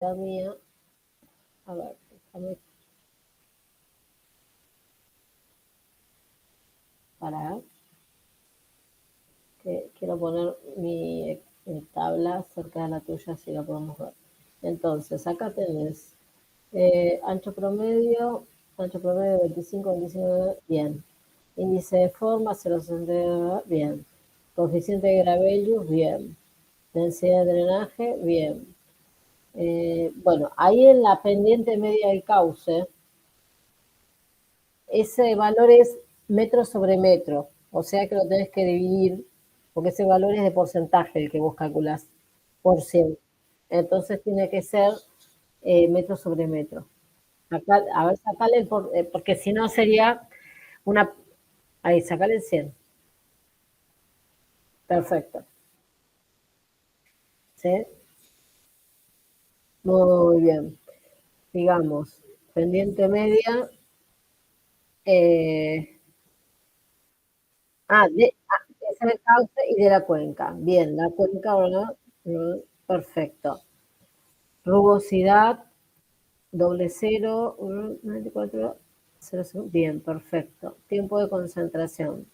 la mía. A ver, déjame parar. Que quiero poner mi tabla cerca de la tuya, así la podemos ver. Entonces, acá tenés ancho promedio 25, 25, bien. Índice de forma 0,60, bien. Coeficiente de Gravelius, bien. Densidad de drenaje, bien. Bueno, ahí en la pendiente media del cauce, ese valor es metro sobre metro, o sea que lo tenés que dividir, porque ese valor es de porcentaje el que vos calculás, por 100. Entonces tiene que ser metro sobre metro. Acá, a ver, sacale porque si no sería una... Ahí, sacale el 100. Perfecto. ¿Sí? Muy bien. Digamos, pendiente media. Eh, es el cauce y de la cuenca. Bien, la cuenca, ¿verdad? Perfecto. Rugosidad, doble cero, 94, 0, bien, perfecto. Tiempo de concentración,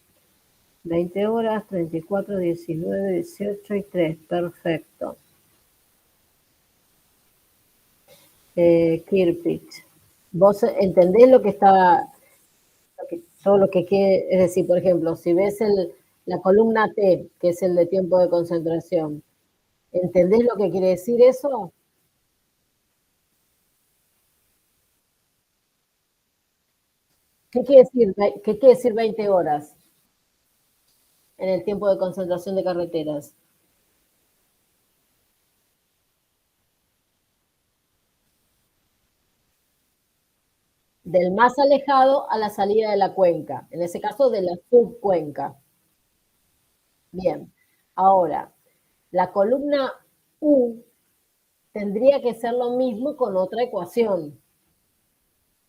20 horas, 34, 19, 18 y 3, perfecto. Kirpich. ¿Vos entendés lo que está, todo lo que quiere? Es decir, por ejemplo, si ves la columna T, que es el de tiempo de concentración, ¿entendés lo que quiere decir eso? ¿Qué quiere decir 20 horas en el tiempo de concentración de carreteras? Del más alejado a la salida de la cuenca, en ese caso de la subcuenca. Bien, ahora, la columna U tendría que ser lo mismo con otra ecuación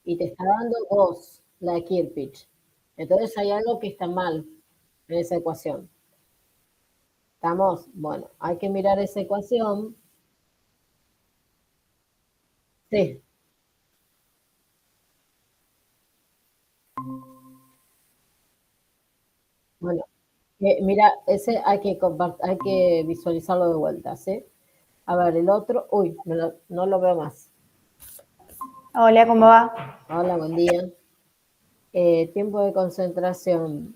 y te está dando 2, la de Kirchhoff. Entonces hay algo que está mal en esa ecuación. ¿Estamos? Bueno, hay que mirar esa ecuación. Sí, bueno, mira, ese hay que visualizarlo de vuelta, ¿sí? A ver, el otro, uy, no lo veo más. Hola, ¿cómo va? Hola, buen día. Tiempo de concentración.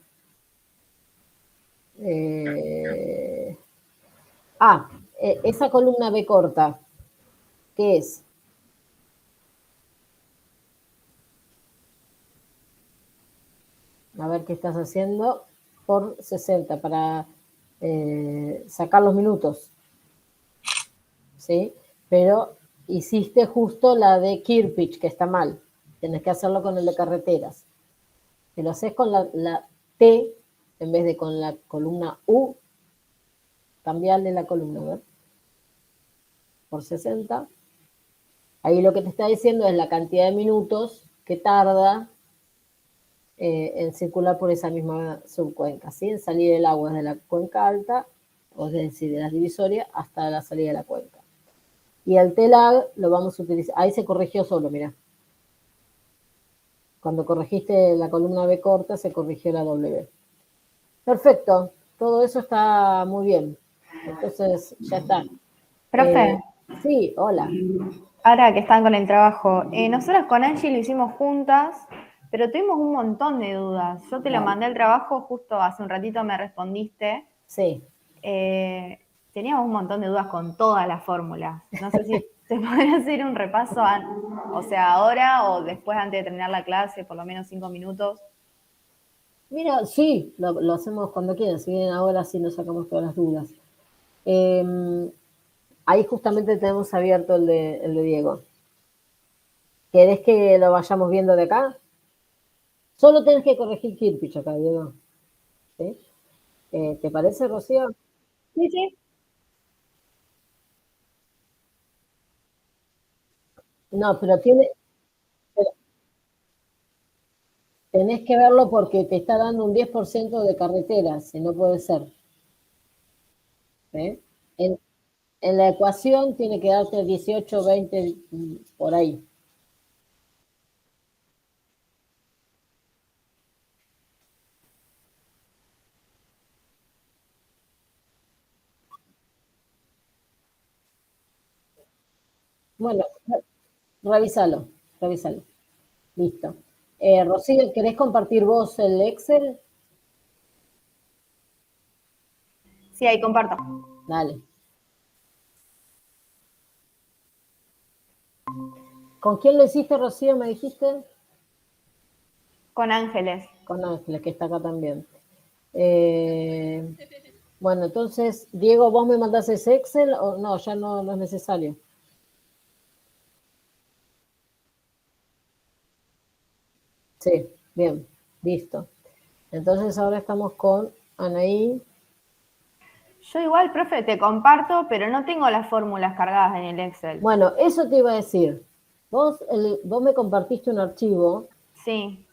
Eh, ah, esa columna B corta, ¿qué es? A ver qué estás haciendo por 60 para sacar los minutos, ¿sí? Pero hiciste justo la de Kirpich, que está mal. Tienes que hacerlo con el de carreteras. Si lo haces con la T en vez de con la columna U, cambiarle la columna, ¿ver? Por 60. Ahí lo que te está diciendo es la cantidad de minutos que tarda en circular por esa misma subcuenca, ¿sí? En salir el agua desde la cuenca alta, o es decir, de las divisorias, hasta la salida de la cuenca. Y el TELAG lo vamos a utilizar, ahí se corrigió solo, mira. Cuando corregiste la columna B corta, se corrigió la W. Perfecto, todo eso está muy bien. Entonces, ya está. Profe, Sí, hola. ahora que están con el trabajo, nosotras con Angie lo hicimos juntas, pero tuvimos un montón de dudas. Yo te lo Dale. mandé al trabajo, justo hace un ratito me respondiste. Sí. Eh, Teníamos un montón de dudas con todas las fórmulas. No sé si te podría hacer un repaso, o sea, ahora o después antes de terminar la clase, por lo menos 5 minutos. Mira, sí, lo hacemos cuando quieran. Si vienen ahora, sí nos sacamos todas las dudas. Ahí justamente tenemos abierto el de Diego. ¿Querés que lo vayamos viendo de acá? Solo tenés que corregir Kirpich acá, Diego. ¿Sí? ¿Te parece, Rocío? Sí, sí. No, pero tenés que verlo porque te está dando un 10% de carreteras, y no puede ser. ¿Sí? En la ecuación tiene que darte 18, 20, por ahí. Bueno, revísalo. Listo. Rocío, ¿querés compartir vos el Excel? Sí, ahí comparto. Dale. ¿Con quién lo hiciste, Rocío, me dijiste? Con Ángeles. Con Ángeles, que está acá también. Bueno, entonces, Diego, ¿vos me mandás ese Excel o no? Ya no es necesario. Sí, bien, listo. Entonces ahora estamos con Anaí. Yo igual, profe, te comparto, pero no tengo las fórmulas cargadas en el Excel. Bueno, eso te iba a decir. Vos me compartiste un archivo, Sí,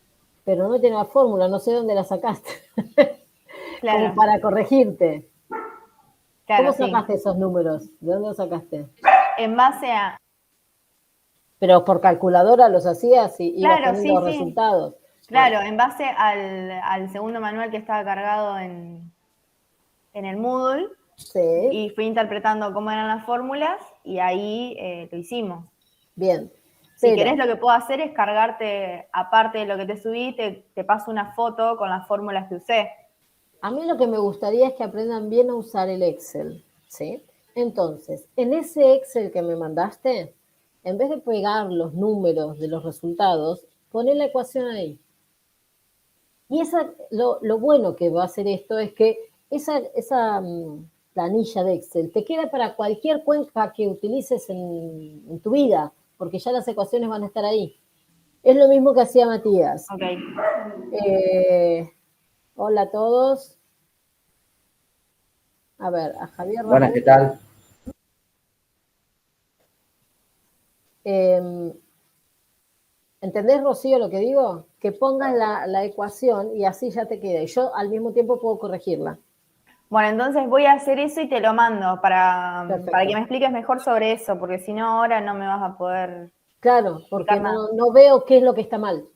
pero no tiene la fórmula, no sé dónde la sacaste. Como claro, para corregirte. ¿Cómo claro, sí. sacaste esos números? ¿De dónde los sacaste? En base a... Pero por calculadora los hacías y ibas Claro, poniendo sí, los sí. resultados. Bueno, Claro, en base al segundo manual que estaba cargado en el Moodle, sí, y fui interpretando cómo eran las fórmulas y ahí lo hicimos. bien. Si querés, Pero lo que puedo hacer es cargarte, aparte de lo que te subí, te paso una foto con las fórmulas que usé. a mí lo que me gustaría es que aprendan bien a usar el Excel, ¿sí? Entonces, en ese Excel que me mandaste, en vez de pegar los números de los resultados, poné la ecuación ahí. Y lo bueno que va a hacer esto es que esa planilla de Excel te queda para cualquier cuenca que utilices en tu vida, porque ya las ecuaciones van a estar ahí. Es lo mismo que hacía Matías. Ok. Hola a todos. A ver, a Javier Buenas, ¿qué Ramírez. tal? ¿Entendés, Rocío, lo que digo? Que pongas la ecuación y así ya te queda. Y yo al mismo tiempo puedo corregirla. Bueno, entonces voy a hacer eso y te lo mando para que Perfecto. me expliques mejor sobre eso, porque si no ahora no me vas a poder Claro, porque explicar nada. no veo qué es lo que está mal.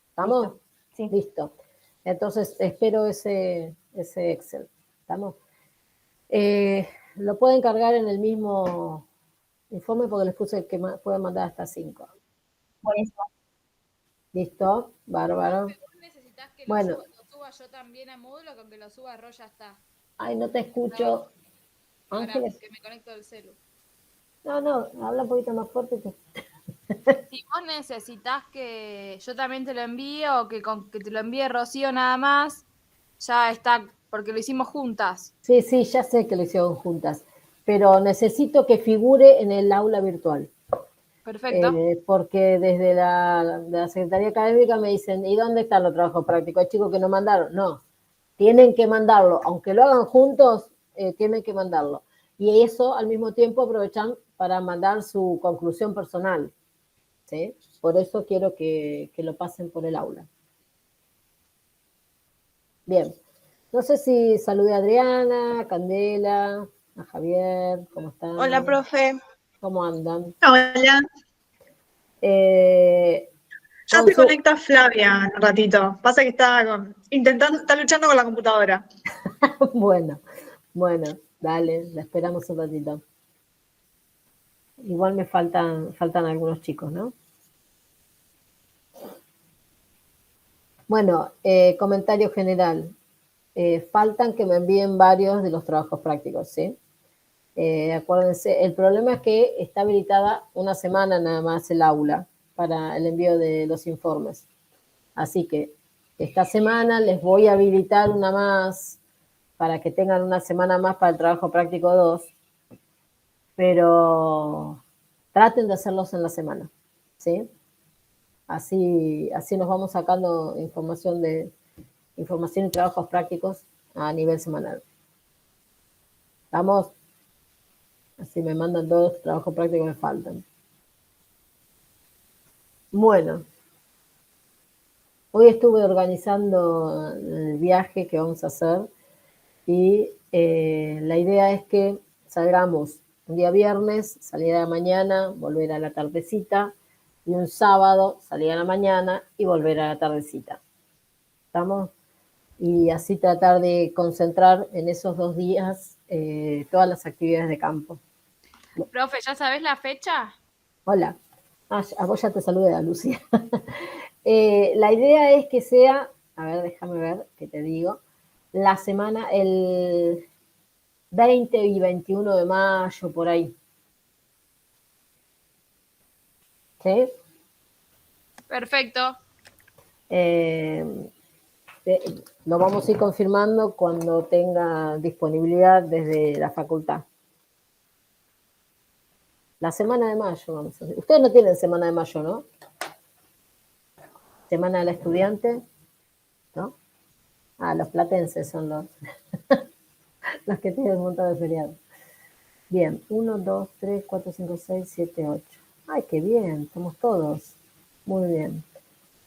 ¿Estamos? ¿Listo? Sí. Listo. Entonces espero ese Excel. ¿Estamos? Lo pueden cargar en el mismo informe porque les puse que pueden mandar hasta 5. Buenísimo. ¿Listo? Bárbaro. Vos necesitas que Bueno. lo suba yo también a Moodle o con que lo suba a Ro ya está. Ay, no te escucho. Para Ángeles. que me conecto al celu. No, habla un poquito más fuerte. Si vos necesitas que yo también te lo envíe o que te lo envíe Rocío nada más, ya está, porque lo hicimos juntas. Sí, ya sé que lo hicieron juntas, pero necesito que figure en el aula virtual. Perfecto. Porque desde de la Secretaría Académica me dicen, ¿y dónde están los trabajos prácticos? Hay chicos que no mandaron. No, tienen que mandarlo. Aunque lo hagan juntos, tienen que mandarlo. Y eso al mismo tiempo aprovechan para mandar su conclusión personal. ¿Sí? Por eso quiero que lo pasen por el aula. Bien. No sé si saludé a Adriana, a Candela, a Javier, ¿cómo están? Hola, profe. ¿Cómo andan? Hola. Ya se conecta Flavia en un ratito. Pasa que está luchando con la computadora. Bueno, dale, la esperamos un ratito. Igual me faltan algunos chicos, ¿no? Bueno, comentario general. Faltan que me envíen varios de los trabajos prácticos, ¿sí? Acuérdense, el problema es que está habilitada una semana nada más el aula para el envío de los informes. Así que esta semana les voy a habilitar una más para que tengan una semana más para el trabajo práctico 2, pero traten de hacerlos en la semana, ¿sí? Así nos vamos sacando información y trabajos prácticos a nivel semanal. ¿Estamos? Así me mandan todos los trabajos prácticos que me faltan. Bueno, hoy estuve organizando el viaje que vamos a hacer y la idea es que salgamos Un día viernes, salir a la mañana, volver a la tardecita, y un sábado, salir a la mañana y volver a la tardecita. ¿Estamos? Y así tratar de concentrar en esos 2 días todas las actividades de campo. Profe, ¿ya sabés la fecha? Hola. A vos ya te saludé, Lucía. La idea es que sea, a ver, déjame ver qué te digo, la semana, el 20 y 21 de mayo, por ahí. ¿Sí? Perfecto. Lo vamos a ir confirmando cuando tenga disponibilidad desde la facultad. La semana de mayo, vamos a decir. Ustedes no tienen semana de mayo, ¿no? Semana de la estudiante, ¿no? Ah, los platenses son los, los que tienen un montón de feriados. Bien, 1, 2, 3, 4, 5, 6, 7, 8. Ay, qué bien, somos todos. Muy bien.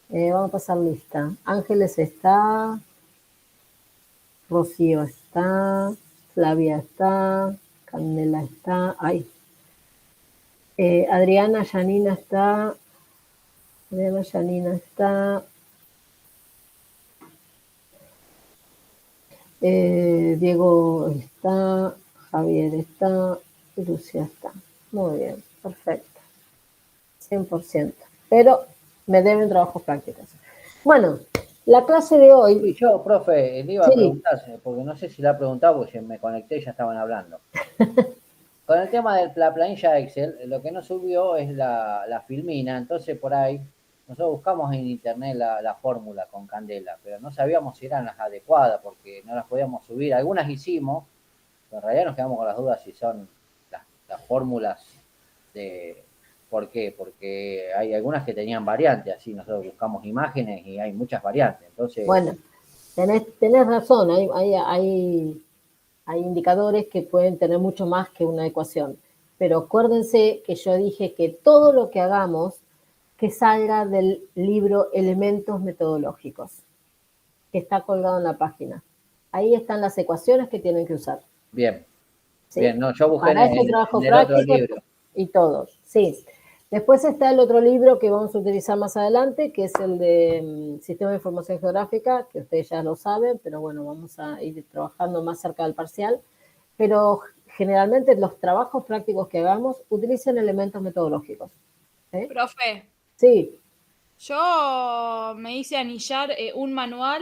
Vamos a pasar lista. Ángeles está, Rocío está, Flavia está, Candela está, ay. Adriana Yanina está, Diego está, Javier está, y Lucía está. Muy bien, perfecto. 100%. Pero me deben trabajos prácticos. Bueno, la clase de hoy... Y yo, profe, le iba a Sí. preguntar, porque no sé si la ha preguntado, porque me conecté y ya estaban hablando. Con el tema de la planilla Excel, lo que no subió es la filmina, entonces por ahí nosotros buscamos en internet la fórmula con Candela, pero no sabíamos si eran las adecuadas porque no las podíamos subir. Algunas hicimos, pero en realidad nos quedamos con las dudas si son las fórmulas de... ¿Por qué? Porque hay algunas que tenían variantes, así nosotros buscamos imágenes y hay muchas variantes. Entonces, Bueno, tenés razón, hay indicadores que pueden tener mucho más que una ecuación, pero acuérdense que yo dije que todo lo que hagamos que salga del libro Elementos Metodológicos, que está colgado en la página. Ahí están las ecuaciones que tienen que usar. bien. ¿Sí? Bien, no, yo busqué para este trabajo en el práctico otro libro. y todos, sí. Después está el otro libro que vamos a utilizar más adelante, que es el de Sistema de Información Geográfica, que ustedes ya lo saben, pero bueno, vamos a ir trabajando más cerca del parcial. Pero generalmente los trabajos prácticos que hagamos utilicen elementos metodológicos. ¿Sí? Profe, Sí, yo me hice anillar un manual,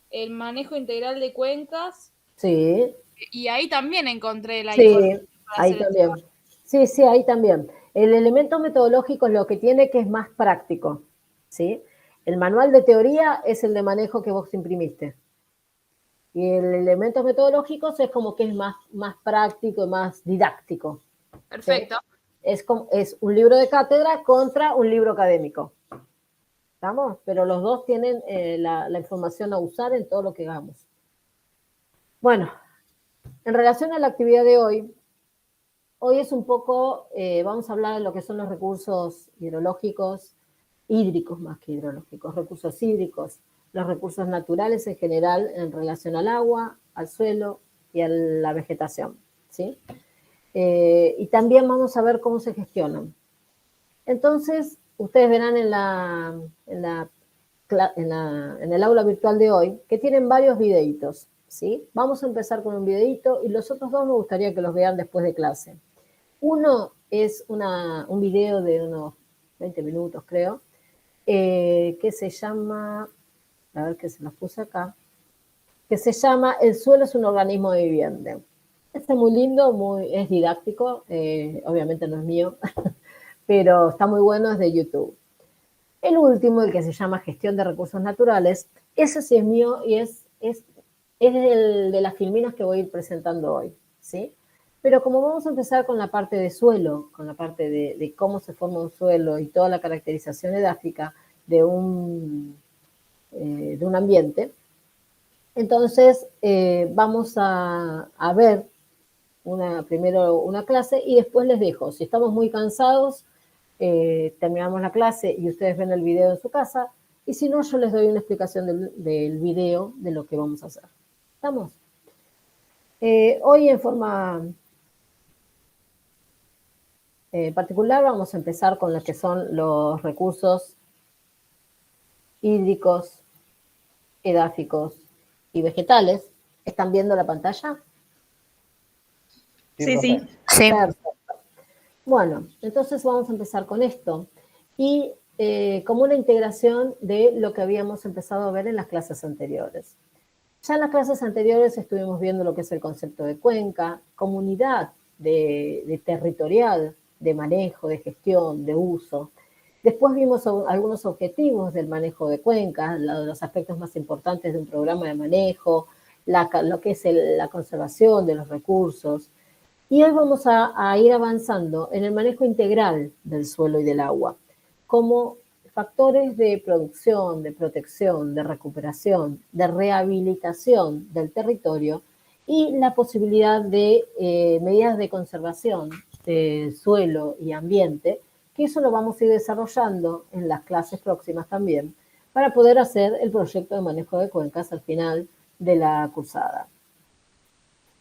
el manejo integral de cuencas, sí, y ahí también encontré la sí, información para ahí hacer el también. trabajo. Sí, ahí también. El elemento metodológico es lo que tiene que es más práctico, ¿sí? El manual de teoría es el de manejo que vos imprimiste. Y el elementos metodológicos es como que es más práctico y más didáctico. Perfecto. ¿Sí? Es un libro de cátedra contra un libro académico. ¿Estamos? Pero los dos tienen la información a usar en todo lo que hagamos. Bueno, en relación a la actividad de hoy es un poco, vamos a hablar de lo que son los recursos hidrológicos, hídricos más que hidrológicos, recursos hídricos, los recursos naturales en general en relación al agua, al suelo y a la vegetación, ¿sí? Y también vamos a ver cómo se gestionan. Entonces, ustedes verán en el aula virtual de hoy que tienen varios videitos, ¿sí? Vamos a empezar con un videito y los otros dos me gustaría que los vean después de clase. Uno es un video de unos 20 minutos, creo, que se llama, a ver que se los puse acá, que se llama El suelo es un organismo viviente. Este es muy lindo, es didáctico, obviamente no es mío, pero está muy bueno, es de YouTube. El último, el que se llama Gestión de Recursos Naturales, ese sí es mío y es el de las filminas que voy a ir presentando hoy, ¿sí? Pero como vamos a empezar con la parte de suelo, con la parte de cómo se forma un suelo y toda la caracterización edáfica de un ambiente, entonces vamos a ver primero una clase y después les dejo. Si estamos muy cansados, terminamos la clase y ustedes ven el video en su casa, y si no, yo les doy una explicación del video de lo que vamos a hacer. ¿Estamos? Hoy en forma En particular vamos a empezar con lo que son los recursos hídricos, edáficos y vegetales. ¿Están viendo la pantalla? Sí, sí. Sí. Perfecto. Bueno, entonces vamos a empezar con esto. Y como una integración de lo que habíamos empezado a ver en las clases anteriores. Ya en las clases anteriores estuvimos viendo lo que es el concepto de cuenca, comunidad de territorial, de manejo, de gestión, de uso. Después vimos algunos objetivos del manejo de cuencas, los aspectos más importantes de un programa de manejo, lo que es la conservación de los recursos. Y hoy vamos a ir avanzando en el manejo integral del suelo y del agua, como factores de producción, de protección, de recuperación, de rehabilitación del territorio y la posibilidad de medidas de conservación de suelo y ambiente, que eso lo vamos a ir desarrollando en las clases próximas también, para poder hacer el proyecto de manejo de cuencas al final de la cursada.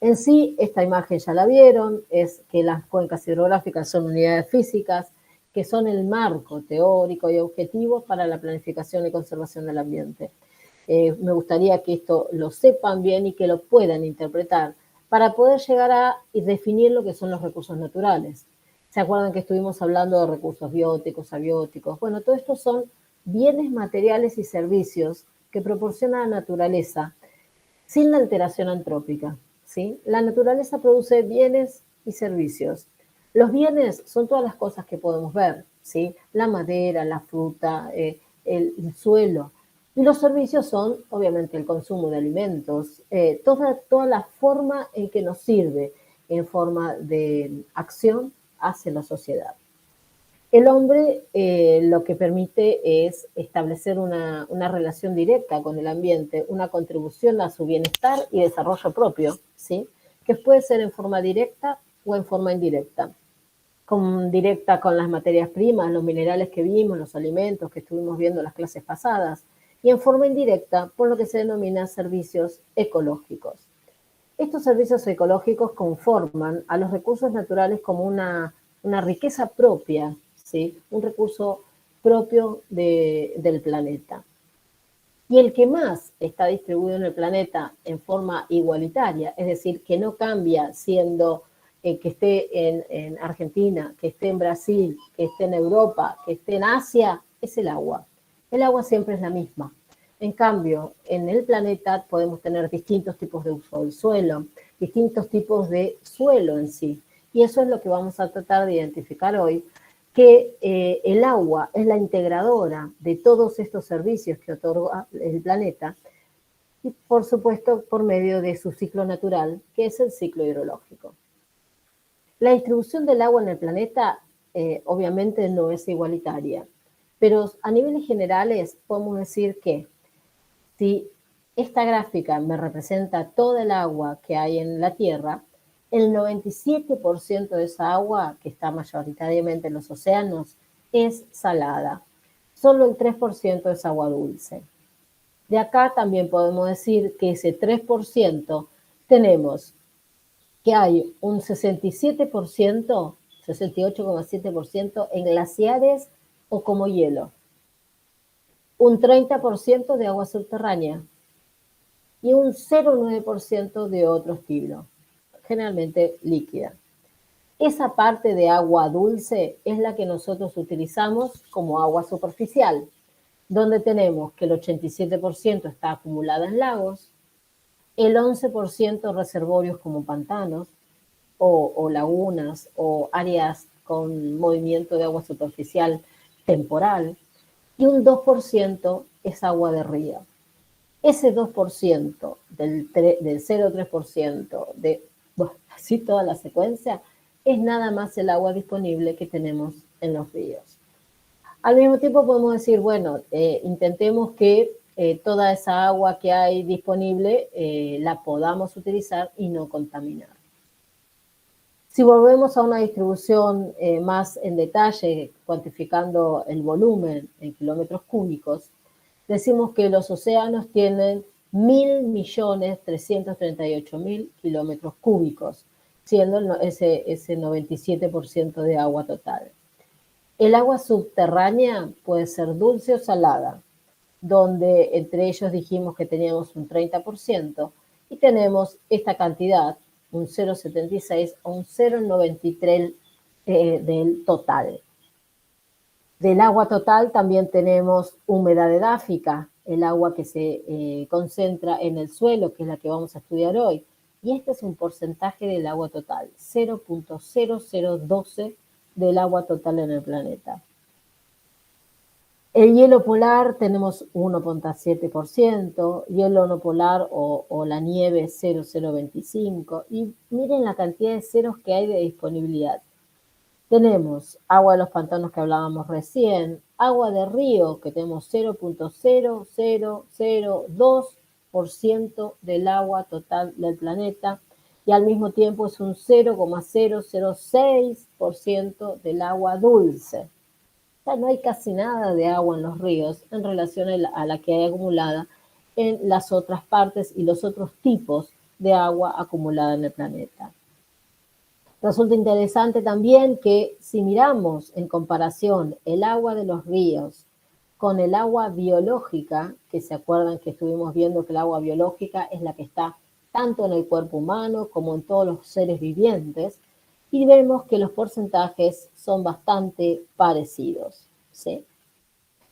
En sí, esta imagen ya la vieron, es que las cuencas hidrográficas son unidades físicas que son el marco teórico y objetivo para la planificación y conservación del ambiente. Me gustaría que esto lo sepan bien y que lo puedan interpretar para poder llegar a definir lo que son los recursos naturales. ¿Se acuerdan que estuvimos hablando de recursos bióticos, abióticos? Bueno, todo esto son bienes materiales y servicios que proporciona la naturaleza sin la alteración antrópica, ¿sí? La naturaleza produce bienes y servicios. Los bienes son todas las cosas que podemos ver, ¿sí? La madera, la fruta, el suelo. Y los servicios son, obviamente, el consumo de alimentos, toda la forma en que nos sirve en forma de acción hacia la sociedad. El hombre lo que permite es establecer una relación directa con el ambiente, una contribución a su bienestar y desarrollo propio, ¿sí? Que puede ser en forma directa o en forma indirecta. Directa con las materias primas, los minerales que vimos, los alimentos que estuvimos viendo en las clases pasadas, y en forma indirecta por lo que se denomina servicios ecológicos. Estos servicios ecológicos conforman a los recursos naturales como una riqueza propia, ¿sí? Un recurso propio del planeta. Y el que más está distribuido en el planeta en forma igualitaria, es decir, que no cambia siendo que esté en Argentina, que esté en Brasil, que esté en Europa, que esté en Asia, es el agua. El agua siempre es la misma. En cambio, en el planeta podemos tener distintos tipos de uso del suelo, distintos tipos de suelo en sí. Y eso es lo que vamos a tratar de identificar hoy, que el agua es la integradora de todos estos servicios que otorga el planeta y, por supuesto, por medio de su ciclo natural, que es el ciclo hidrológico. La distribución del agua en el planeta obviamente no es igualitaria, pero a niveles generales podemos decir que si esta gráfica me representa toda el agua que hay en la Tierra, el 97% de esa agua, que está mayoritariamente en los océanos, es salada. Solo el 3% es agua dulce. De acá también podemos decir que ese 3% tenemos que hay un 67%, 68,7% en glaciares o como hielo, un 30% de agua subterránea y un 0,9% de otro estilo, generalmente líquida. Esa parte de agua dulce es la que nosotros utilizamos como agua superficial, donde tenemos que el 87% está acumulada en lagos, el 11% reservorios como pantanos o lagunas o áreas con movimiento de agua superficial temporal, y un 2% es agua de río. Ese 2% del 0,3% de así toda la secuencia es nada más el agua disponible que tenemos en los ríos. Al mismo tiempo podemos decir, bueno, intentemos que toda esa agua que hay disponible la podamos utilizar y no contaminar. Si volvemos a una distribución más en detalle, cuantificando el volumen en kilómetros cúbicos, decimos que los océanos tienen 1.000.338.000 kilómetros cúbicos. siendo ese 97% de agua total. El agua subterránea puede ser dulce o salada, donde entre ellos dijimos que teníamos un 30% y tenemos esta cantidad, un 0,76 o un 0,93 del total. Del agua total también tenemos humedad edáfica, el agua que se concentra en el suelo, que es la que vamos a estudiar hoy. Y este es un porcentaje del agua total, 0,0012 del agua total en el planeta. El hielo polar tenemos 1,7%, hielo no polar o la nieve 0,025. Y miren la cantidad de ceros que hay de disponibilidad. Tenemos agua de los pantanos que hablábamos recién, agua de río que tenemos 0,0002% del agua total del planeta y al mismo tiempo es un 0,006% del agua dulce. O sea, no hay casi nada de agua en los ríos en relación a la que hay acumulada en las otras partes y los otros tipos de agua acumulada en el planeta. Resulta interesante también que si miramos en comparación el agua de los ríos con el agua biológica, que se acuerdan que estuvimos viendo que el agua biológica es la que está tanto en el cuerpo humano como en todos los seres vivientes, y vemos que los porcentajes son bastante parecidos, ¿sí?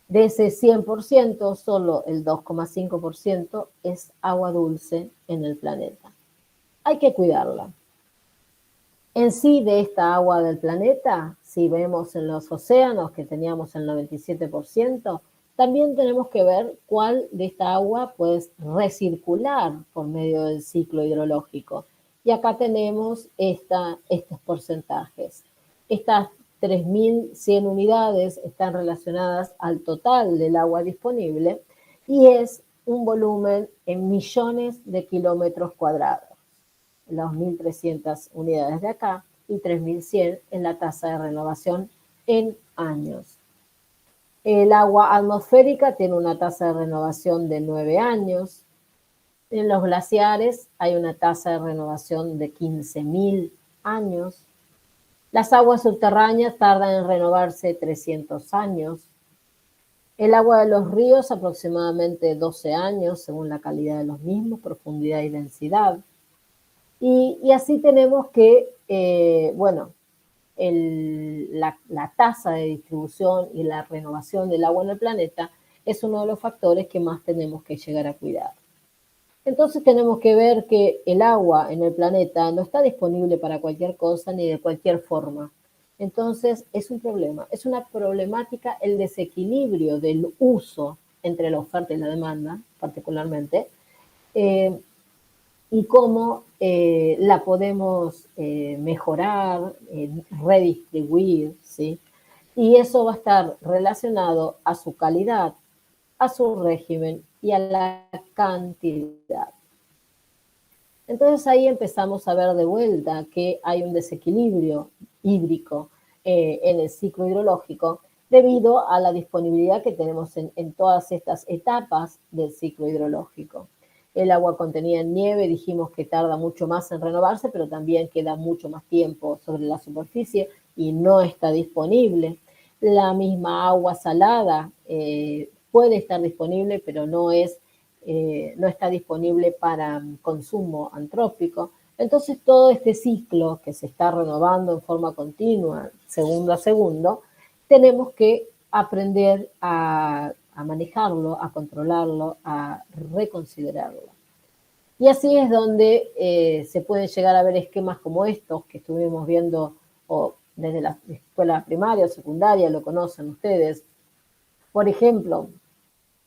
De ese 100%, solo el 2,5% es agua dulce en el planeta. Hay que cuidarla. En sí, de esta agua del planeta, si vemos en los océanos que teníamos el 97%, también tenemos que ver cuál de esta agua puede recircular por medio del ciclo hidrológico. Y acá tenemos estos porcentajes. Estas 3.100 unidades están relacionadas al total del agua disponible y es un volumen en millones de kilómetros cuadrados. Las 1.300 unidades de acá y 3.100 en la tasa de renovación en años. El agua atmosférica tiene una tasa de renovación de 9 años. En los glaciares hay una tasa de renovación de 15.000 años. Las aguas subterráneas tardan en renovarse 300 años. El agua de los ríos aproximadamente 12 años, según la calidad de los mismos, profundidad y densidad. Y así tenemos que, la tasa de distribución y la renovación del agua en el planeta es uno de los factores que más tenemos que llegar a cuidar. Entonces tenemos que ver que el agua en el planeta no está disponible para cualquier cosa ni de cualquier forma. Entonces es un problema, es una problemática el desequilibrio del uso entre la oferta y la demanda, particularmente, y cómo la podemos mejorar, redistribuir, ¿sí? Y eso va a estar relacionado a su calidad, a su régimen y a la cantidad. Entonces ahí empezamos a ver de vuelta que hay un desequilibrio hídrico en el ciclo hidrológico debido a la disponibilidad que tenemos en todas estas etapas del ciclo hidrológico. El agua contenida en nieve dijimos que tarda mucho más en renovarse, pero también queda mucho más tiempo sobre la superficie y no está disponible. La misma agua salada puede estar disponible, pero no está disponible para consumo antrópico. Entonces todo este ciclo que se está renovando en forma continua, segundo a segundo, tenemos que aprender a manejarlo, a controlarlo, a reconsiderarlo. Y así es donde se pueden llegar a ver esquemas como estos que estuvimos viendo desde la escuela primaria o secundaria, lo conocen ustedes. Por ejemplo,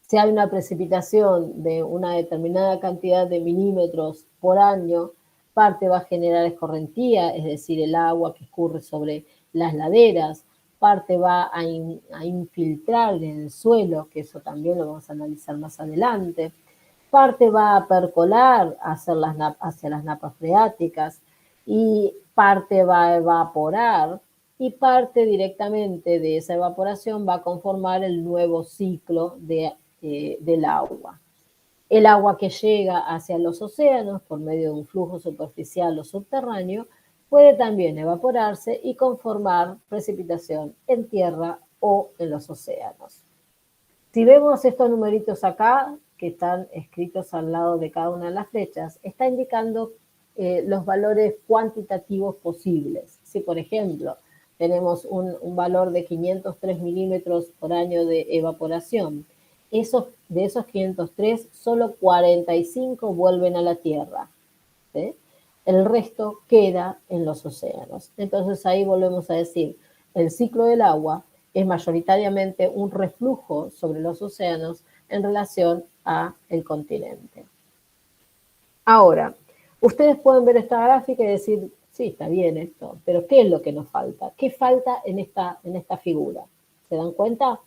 si hay una precipitación de una determinada cantidad de milímetros por año, parte va a generar escorrentía, es decir, el agua que escurre sobre las laderas, parte va a infiltrar en el suelo, que eso también lo vamos a analizar más adelante, parte va a percolar hacia las napas freáticas y parte va a evaporar y parte directamente de esa evaporación va a conformar el nuevo ciclo del agua. El agua que llega hacia los océanos por medio de un flujo superficial o subterráneo puede también evaporarse y conformar precipitación en tierra o en los océanos. Si vemos estos numeritos acá, que están escritos al lado de cada una de las flechas, está indicando los valores cuantitativos posibles. Si, por ejemplo, tenemos un valor de 503 milímetros por año de evaporación, de esos 503, solo 45 vuelven a la Tierra, ¿sí? El resto queda en los océanos. Entonces ahí volvemos a decir, el ciclo del agua es mayoritariamente un reflujo sobre los océanos en relación a el continente. Ahora, ustedes pueden ver esta gráfica y decir, sí, está bien esto, pero ¿qué es lo que nos falta? ¿Qué falta en esta figura? ¿Se dan cuenta?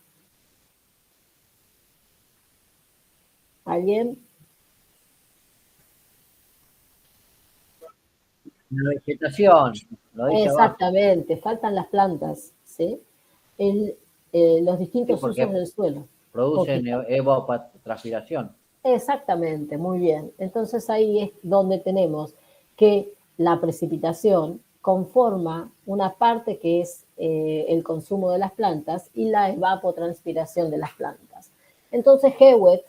¿Alguien? La vegetación, lo dice abajo. Exactamente, faltan las plantas, ¿sí? Los distintos Sí, porque usos del suelo. producen evapotranspiración. Exactamente, muy bien. Entonces ahí es donde tenemos que la precipitación conforma una parte que es el consumo de las plantas y la evapotranspiración de las plantas. Entonces Hewitt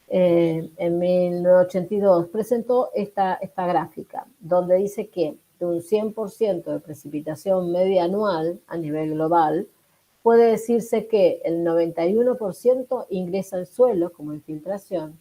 en 1982 presentó esta gráfica donde dice que de un 100% de precipitación media anual a nivel global, puede decirse que el 91% ingresa al suelo como infiltración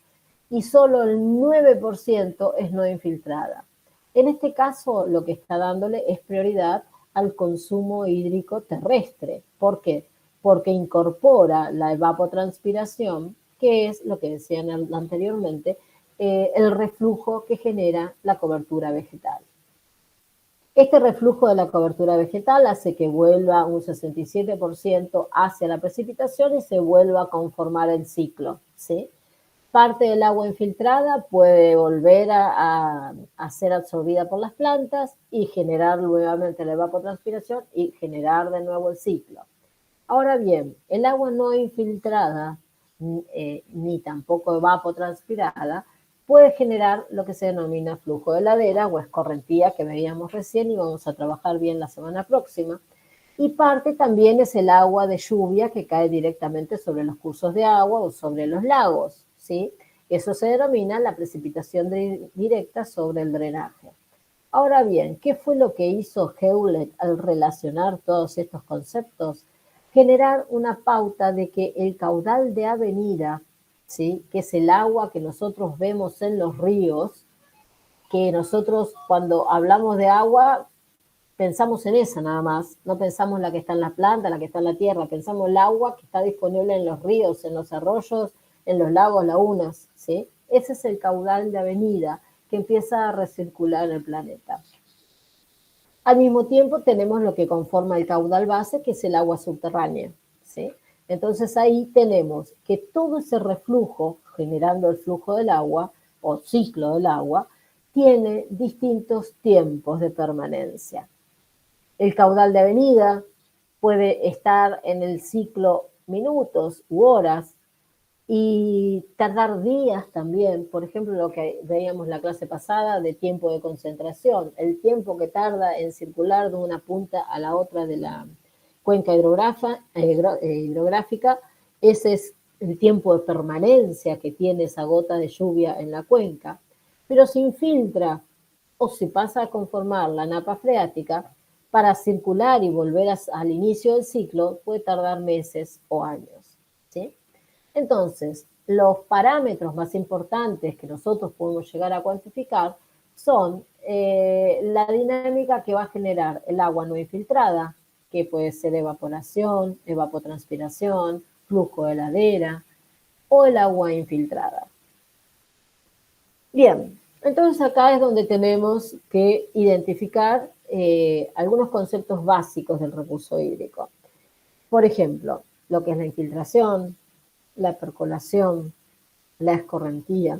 y solo el 9% es no infiltrada. En este caso, lo que está dándole es prioridad al consumo hídrico terrestre. ¿Por qué? Porque incorpora la evapotranspiración, que es lo que decían anteriormente, el reflujo que genera la cobertura vegetal. Este reflujo de la cobertura vegetal hace que vuelva un 67% hacia la precipitación y se vuelva a conformar el ciclo, ¿sí? Parte del agua infiltrada puede volver a ser absorbida por las plantas y generar nuevamente la evapotranspiración y generar de nuevo el ciclo. Ahora bien, el agua no infiltrada ni tampoco evapotranspirada puede generar lo que se denomina flujo de ladera o escorrentía que veíamos recién y vamos a trabajar bien la semana próxima. Y parte también es el agua de lluvia que cae directamente sobre los cursos de agua o sobre los lagos, ¿sí? Eso se denomina la precipitación directa sobre el drenaje. Ahora bien, ¿qué fue lo que hizo Hewlett al relacionar todos estos conceptos? Generar una pauta de que el caudal de avenida, ¿sí?, que es el agua que nosotros vemos en los ríos, que nosotros cuando hablamos de agua pensamos en esa nada más, no pensamos la que está en la planta, la que está en la tierra, pensamos el agua que está disponible en los ríos, en los arroyos, en los lagos, lagunas, ¿sí? Ese es el caudal de avenida que empieza a recircular en el planeta. Al mismo tiempo tenemos lo que conforma el caudal base, que es el agua subterránea, ¿sí? Entonces ahí tenemos que todo ese reflujo, generando el flujo del agua, o ciclo del agua, tiene distintos tiempos de permanencia. El caudal de avenida puede estar en el ciclo minutos u horas y tardar días también. Por ejemplo, lo que veíamos la clase pasada de tiempo de concentración, el tiempo que tarda en circular de una punta a la otra de la cuenca hidrográfica, ese es el tiempo de permanencia que tiene esa gota de lluvia en la cuenca. Pero se infiltra o se pasa a conformar la napa freática, para circular y volver al inicio del ciclo puede tardar meses o años, ¿sí? Entonces, los parámetros más importantes que nosotros podemos llegar a cuantificar son la dinámica que va a generar el agua no infiltrada, que puede ser evaporación, evapotranspiración, flujo de ladera o el agua infiltrada. Bien, entonces acá es donde tenemos que identificar algunos conceptos básicos del recurso hídrico. Por ejemplo, lo que es la infiltración, la percolación, la escorrentía.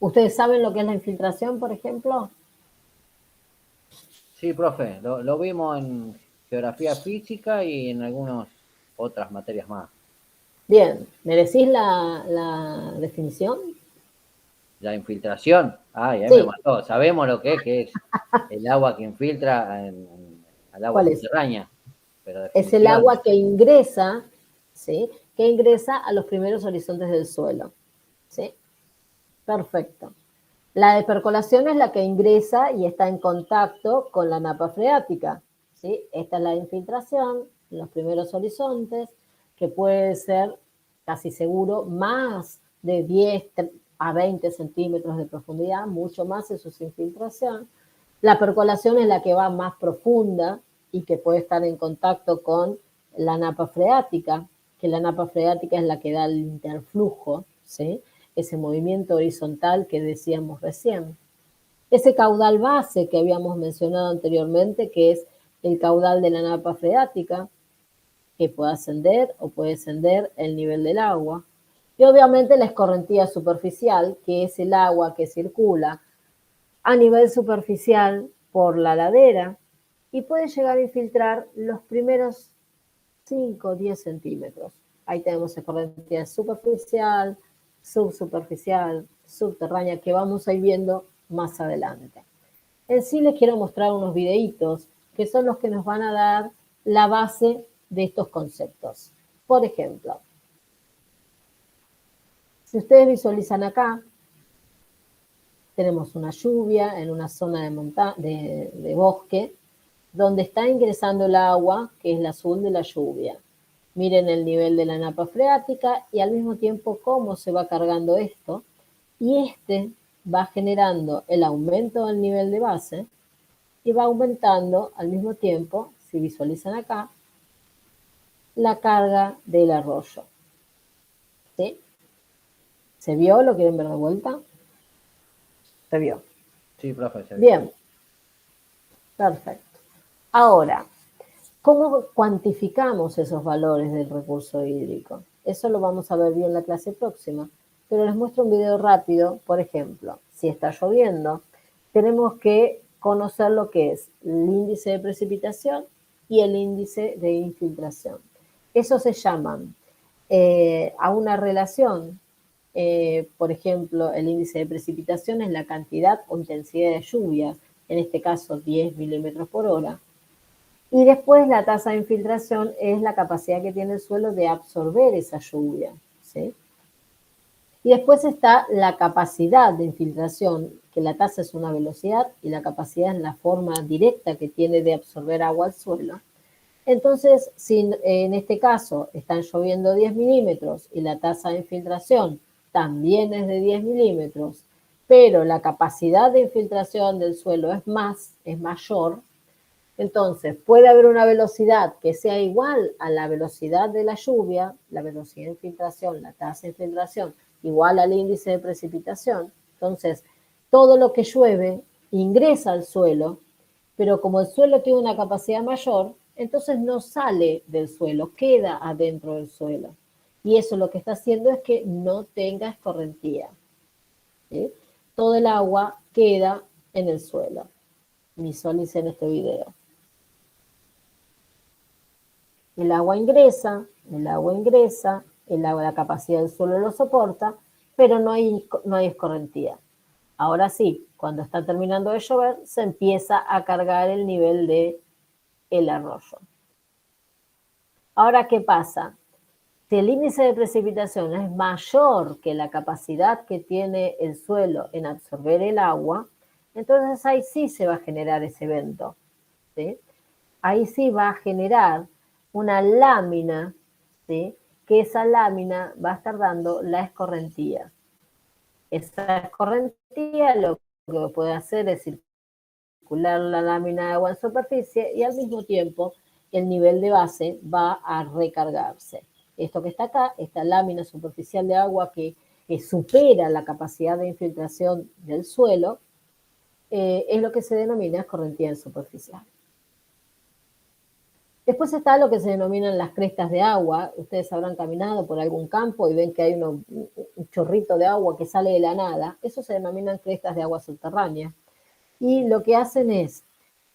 ¿Ustedes saben lo que es la infiltración, por ejemplo? Sí, profe, lo vimos en geografía física y en algunas otras materias más. Bien, ¿me decís la definición? La infiltración, ay, ahí Sí. me mató. Sabemos lo que es el agua que infiltra al agua ¿Cuál es? subterránea. Pero Es el definición, agua que ingresa, ¿sí? Que ingresa a los primeros horizontes del suelo, ¿sí? Perfecto. La de percolación es la que ingresa y está en contacto con la napa freática, ¿sí? Esta es la de infiltración, en los primeros horizontes, que puede ser casi seguro más de 10 a 20 centímetros de profundidad, mucho más eso es infiltración. La percolación es la que va más profunda y que puede estar en contacto con la napa freática, que la napa freática es la que da el interflujo, ¿sí? Ese movimiento horizontal que decíamos recién. Ese caudal base que habíamos mencionado anteriormente, que es el caudal de la napa freática, que puede ascender o puede descender el nivel del agua. Y obviamente la escorrentía superficial, que es el agua que circula a nivel superficial por la ladera y puede llegar a infiltrar los primeros 5 o 10 centímetros. Ahí tenemos escorrentía superficial, subsuperficial, subterránea, que vamos a ir viendo más adelante. En sí les quiero mostrar unos videitos que son los que nos van a dar la base de estos conceptos. Por ejemplo, si ustedes visualizan acá, tenemos una lluvia en una zona de bosque, donde está ingresando el agua, que es el azul de la lluvia. Miren el nivel de la napa freática y al mismo tiempo cómo se va cargando esto. Y este va generando el aumento del nivel de base y va aumentando al mismo tiempo, si visualizan acá, la carga del arroyo. ¿Sí? ¿Se vio? ¿Lo quieren ver de vuelta? Se vio. sí, profe. Bien. Perfecto. Ahora, ¿cómo cuantificamos esos valores del recurso hídrico? Eso lo vamos a ver bien la clase próxima, pero les muestro un video rápido. Por ejemplo, si está lloviendo, tenemos que conocer lo que es el índice de precipitación y el índice de infiltración. Eso se llaman a una relación. Por ejemplo, el índice de precipitación es la cantidad o intensidad de lluvias, en este caso 10 milímetros por hora. Y después la tasa de infiltración es la capacidad que tiene el suelo de absorber esa lluvia, ¿sí? Y después está la capacidad de infiltración, que la tasa es una velocidad y la capacidad es la forma directa que tiene de absorber agua al suelo. Entonces, si en este caso están lloviendo 10 milímetros y la tasa de infiltración también es de 10 milímetros, pero la capacidad de infiltración del suelo es mayor, entonces puede haber una velocidad que sea igual a la velocidad de la lluvia, la velocidad de infiltración, la tasa de infiltración, igual al índice de precipitación. Entonces, todo lo que llueve ingresa al suelo, pero como el suelo tiene una capacidad mayor, entonces no sale del suelo, queda adentro del suelo. Y eso lo que está haciendo es que no tenga escorrentía, ¿sí? Todo el agua queda en el suelo. Visualicen este video. El agua ingresa, la capacidad del suelo lo soporta, pero no hay escorrentía. Ahora sí, cuando está terminando de llover, se empieza a cargar el nivel del arroyo. Ahora, ¿qué pasa? Si el índice de precipitación es mayor que la capacidad que tiene el suelo en absorber el agua, entonces ahí sí se va a generar ese evento, ¿sí? Ahí sí va a generar una lámina, ¿sí? Que esa lámina va a estar dando la escorrentía. Esa escorrentía lo que puede hacer es circular la lámina de agua en superficie y al mismo tiempo el nivel de base va a recargarse. Esto que está acá, esta lámina superficial de agua que supera la capacidad de infiltración del suelo, es lo que se denomina escorrentía superficial. Después está lo que se denominan las crestas de agua. Ustedes habrán caminado por algún campo y ven que hay un chorrito de agua que sale de la nada. Eso se denominan crestas de agua subterránea. Y lo que hacen es,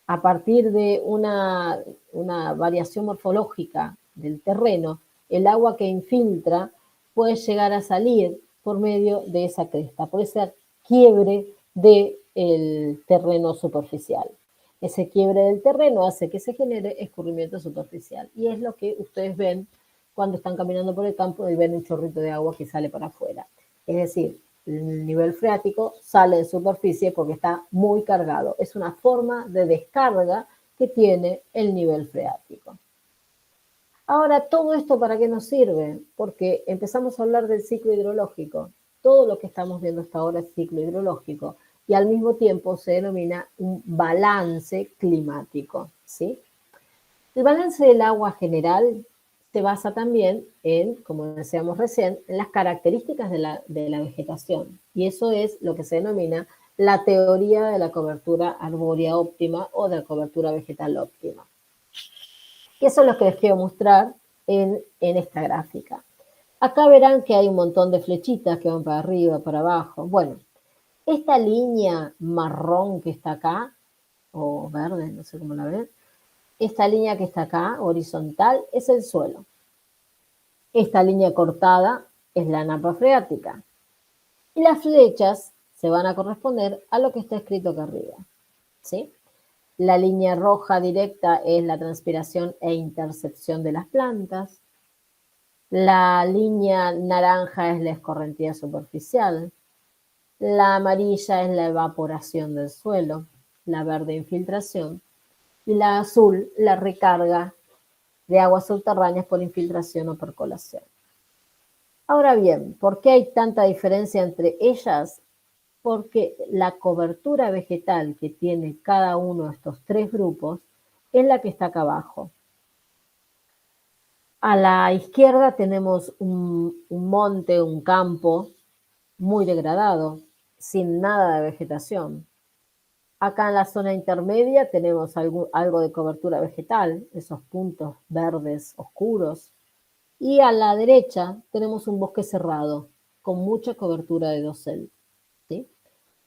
a partir de una variación morfológica del terreno, el agua que infiltra puede llegar a salir por medio de esa cresta. Puede ser quiebre del terreno superficial. Ese quiebre del terreno hace que se genere escurrimiento superficial. Y es lo que ustedes ven cuando están caminando por el campo y ven un chorrito de agua que sale para afuera. Es decir, el nivel freático sale en superficie porque está muy cargado. Es una forma de descarga que tiene el nivel freático. Ahora, ¿todo esto para qué nos sirve? Porque empezamos a hablar del ciclo hidrológico. Todo lo que estamos viendo hasta ahora es ciclo hidrológico y al mismo tiempo se denomina un balance climático, ¿sí? El balance del agua general se basa también en, como decíamos recién, en las características de la vegetación. Y eso es lo que se denomina la teoría de la cobertura arbórea óptima o de la cobertura vegetal óptima. Y eso es lo que les quiero mostrar en esta gráfica. Acá verán que hay un montón de flechitas que van para arriba, para abajo. Bueno, esta línea marrón que está acá, o verde, no sé cómo la ven, esta línea que está acá, horizontal, es el suelo. Esta línea cortada es la napa freática. Y las flechas se van a corresponder a lo que está escrito acá arriba, ¿sí? La línea roja directa es la transpiración e intercepción de las plantas. La línea naranja es la escorrentía superficial. La amarilla es la evaporación del suelo. La verde, infiltración. Y la azul, la recarga de aguas subterráneas por infiltración o percolación. Ahora bien, ¿por qué hay tanta diferencia entre ellas? Porque la cobertura vegetal que tiene cada uno de estos tres grupos es la que está acá abajo. A la izquierda tenemos un monte, un campo muy degradado, sin nada de vegetación. Acá en la zona intermedia tenemos algo de cobertura vegetal, esos puntos verdes oscuros. Y a la derecha tenemos un bosque cerrado, con mucha cobertura de dosel, ¿sí?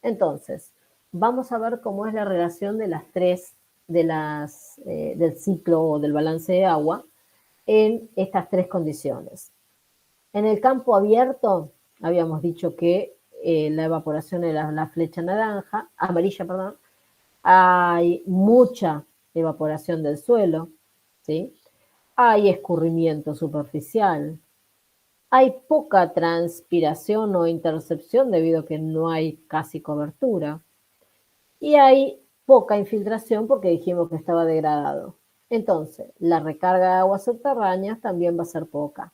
Entonces, vamos a ver cómo es la relación de las tres, del ciclo o del balance de agua en estas tres condiciones. En el campo abierto, habíamos dicho que la evaporación era la flecha amarilla, perdón, hay mucha evaporación del suelo, ¿sí? Hay escurrimiento superficial, hay poca transpiración o intercepción debido a que no hay casi cobertura y hay poca infiltración porque dijimos que estaba degradado. Entonces, la recarga de aguas subterráneas también va a ser poca.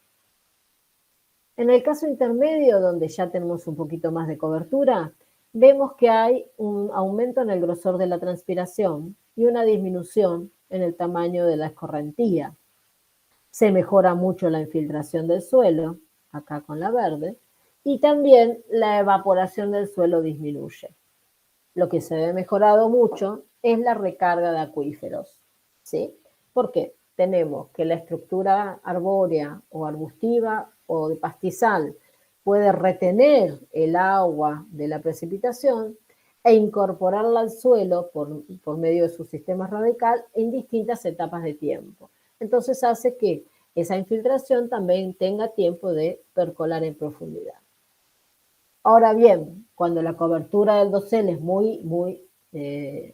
En el caso intermedio, donde ya tenemos un poquito más de cobertura, vemos que hay un aumento en el grosor de la transpiración y una disminución en el tamaño de la escorrentía. Se mejora mucho la infiltración del suelo, acá con la verde, y también la evaporación del suelo disminuye. Lo que se ve mejorado mucho es la recarga de acuíferos, ¿sí? ¿Por qué? Tenemos que la estructura arbórea o arbustiva o de pastizal puede retener el agua de la precipitación e incorporarla al suelo por medio de su sistema radical en distintas etapas de tiempo. Entonces hace que esa infiltración también tenga tiempo de percolar en profundidad. Ahora bien, cuando la cobertura del dosel es muy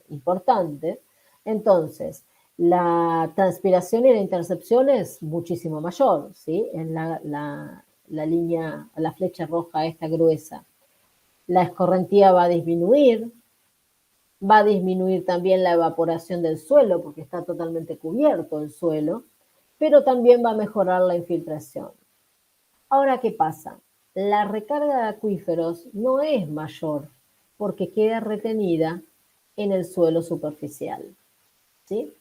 importante, entonces la transpiración y la intercepción es muchísimo mayor, ¿sí? En la línea, la flecha roja esta gruesa. La escorrentía va a disminuir también la evaporación del suelo porque está totalmente cubierto el suelo, pero también va a mejorar la infiltración. Ahora, ¿qué pasa? La recarga de acuíferos no es mayor porque queda retenida en el suelo superficial, ¿sí?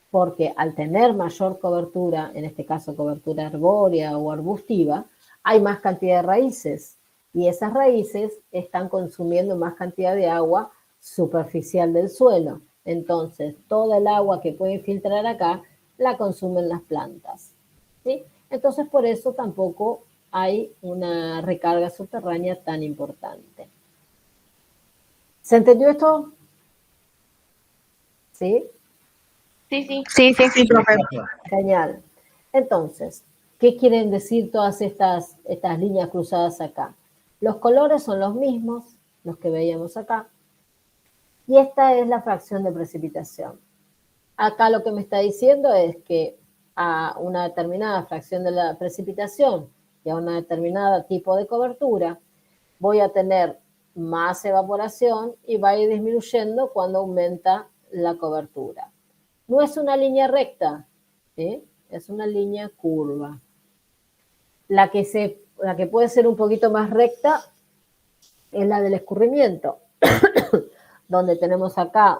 Porque al tener mayor cobertura, en este caso cobertura arbórea o arbustiva, hay más cantidad de raíces y esas raíces están consumiendo más cantidad de agua superficial del suelo. Entonces, toda el agua que puede filtrar acá la consumen las plantas, ¿sí? Entonces, por eso tampoco hay una recarga subterránea tan importante. ¿Se entendió esto? ¿Sí? Sí, profe. Genial. Entonces, ¿qué quieren decir todas estas líneas cruzadas acá? Los colores son los mismos, los que veíamos acá. Y esta es la fracción de precipitación. Acá lo que me está diciendo es que a una determinada fracción de la precipitación y a una determinada tipo de cobertura, voy a tener más evaporación y va a ir disminuyendo cuando aumenta la cobertura. No es una línea recta, ¿sí? Es una línea curva. La que puede ser un poquito más recta es la del escurrimiento, donde tenemos acá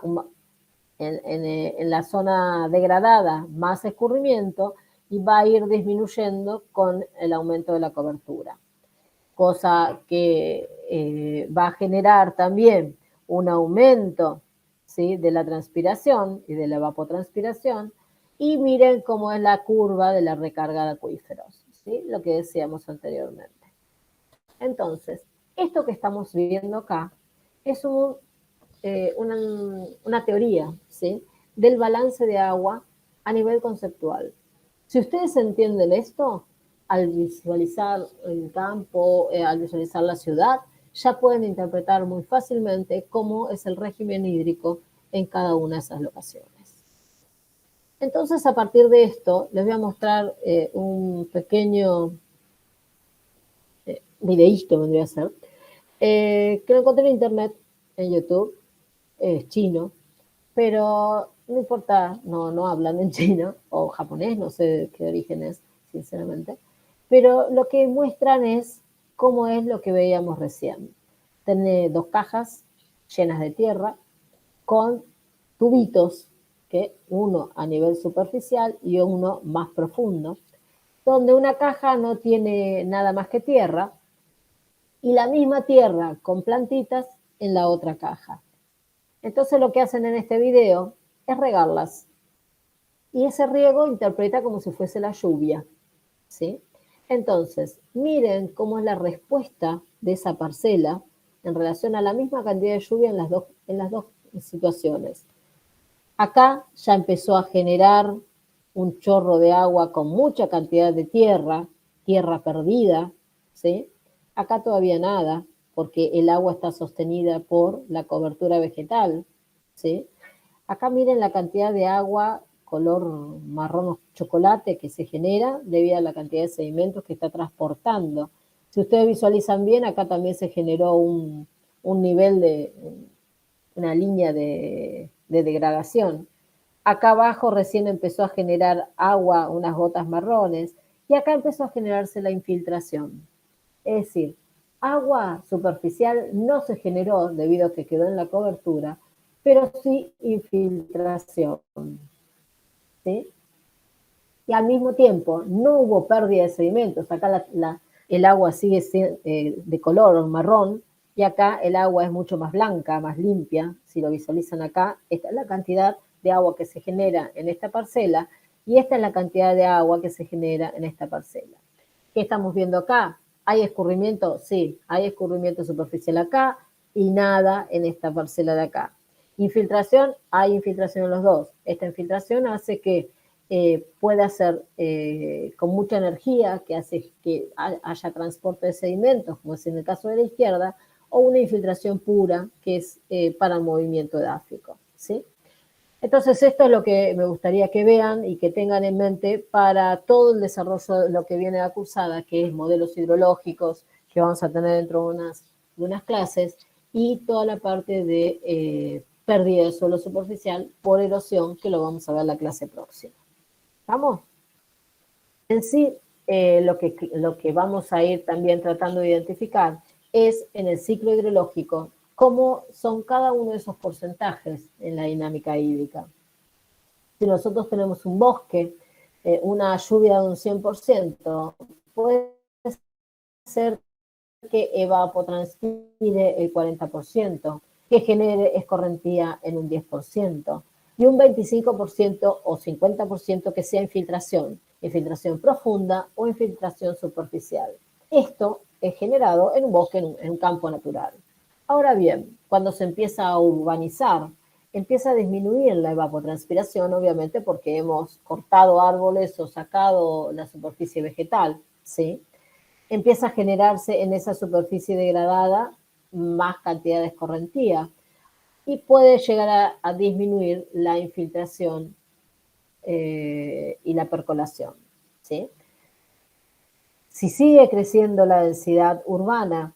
en la zona degradada más escurrimiento y va a ir disminuyendo con el aumento de la cobertura. Cosa que va a generar también un aumento, ¿sí?, de la transpiración y de la evapotranspiración. Y miren cómo es la curva de la recarga de acuíferos, ¿sí?, lo que decíamos anteriormente. Entonces, esto que estamos viendo acá es una teoría, ¿sí?, del balance de agua a nivel conceptual. Si ustedes entienden esto, al visualizar el campo, al visualizar la ciudad, ya pueden interpretar muy fácilmente cómo es el régimen hídrico en cada una de esas locaciones. Entonces, a partir de esto, les voy a mostrar un pequeño videíto, vendría a ser, que lo encontré en internet, en YouTube, es chino, pero no importa, no hablan en chino o japonés, no sé de qué origen es, sinceramente, pero lo que muestran es cómo es lo que veíamos recién. Tiene dos cajas llenas de tierra con tubitos, que uno a nivel superficial y uno más profundo, donde una caja no tiene nada más que tierra y la misma tierra con plantitas en la otra caja. Entonces lo que hacen en este video es regarlas. Y ese riego interpreta como si fuese la lluvia, ¿sí? Entonces, miren cómo es la respuesta de esa parcela en relación a la misma cantidad de lluvia en las dos situaciones. Acá ya empezó a generar un chorro de agua con mucha cantidad de tierra perdida, ¿sí? Acá todavía nada, porque el agua está sostenida por la cobertura vegetal, ¿sí? Acá miren la cantidad de agua color marrón chocolate que se genera debido a la cantidad de sedimentos que está transportando. Si ustedes visualizan bien, acá también se generó un nivel de, una línea de degradación. Acá abajo recién empezó a generar agua, unas gotas marrones, y acá empezó a generarse la infiltración. Es decir, agua superficial no se generó debido a que quedó en la cobertura, pero sí infiltración, ¿sí? Y al mismo tiempo no hubo pérdida de sedimentos. Acá el agua sigue de color marrón y acá el agua es mucho más blanca, más limpia. Si lo visualizan acá, esta es la cantidad de agua que se genera en esta parcela y esta es la cantidad de agua que se genera en esta parcela. ¿Qué estamos viendo acá? ¿Hay escurrimiento? Sí, hay escurrimiento superficial acá y nada en esta parcela de acá. Infiltración, hay infiltración en los dos. Esta infiltración hace que pueda ser con mucha energía, que hace que haya transporte de sedimentos, como es en el caso de la izquierda, o una infiltración pura, que es para el movimiento edáfico, ¿sí? Entonces, esto es lo que me gustaría que vean y que tengan en mente para todo el desarrollo de lo que viene de la cursada, que es modelos hidrológicos, que vamos a tener dentro de unas clases, y toda la parte de pérdida de suelo superficial por erosión, que lo vamos a ver en la clase próxima. ¿Vamos? En sí, lo que vamos a ir también tratando de identificar es en el ciclo hidrológico cómo son cada uno de esos porcentajes en la dinámica hídrica. Si nosotros tenemos un bosque, una lluvia de un 100%, puede ser que evapotranspire el 40%, que genere escorrentía en un 10%, y un 25% o 50% que sea infiltración profunda o infiltración superficial. Esto es generado en un bosque, en un campo natural. Ahora bien, cuando se empieza a urbanizar, empieza a disminuir la evapotranspiración, obviamente porque hemos cortado árboles o sacado la superficie vegetal, ¿sí? Empieza a generarse en esa superficie degradada más cantidad de escorrentía y puede llegar a disminuir la infiltración y la percolación, ¿sí? Si sigue creciendo la densidad urbana,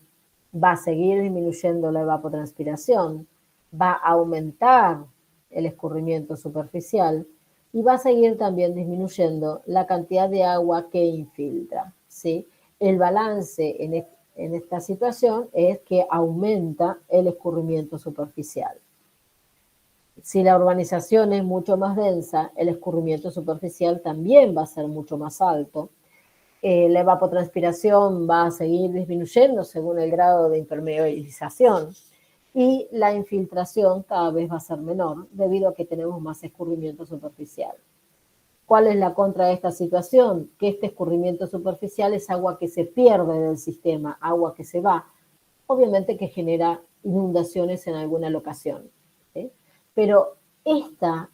va a seguir disminuyendo la evapotranspiración, va a aumentar el escurrimiento superficial y va a seguir también disminuyendo la cantidad de agua que infiltra, ¿sí? El balance en esta situación es que aumenta el escurrimiento superficial. Si la urbanización es mucho más densa, el escurrimiento superficial también va a ser mucho más alto. La evapotranspiración va a seguir disminuyendo según el grado de impermeabilización y la infiltración cada vez va a ser menor debido a que tenemos más escurrimiento superficial. ¿Cuál es la contra de esta situación? Que este escurrimiento superficial es agua que se pierde del sistema, agua que se va, obviamente que genera inundaciones en alguna locación, ¿sí? Pero esta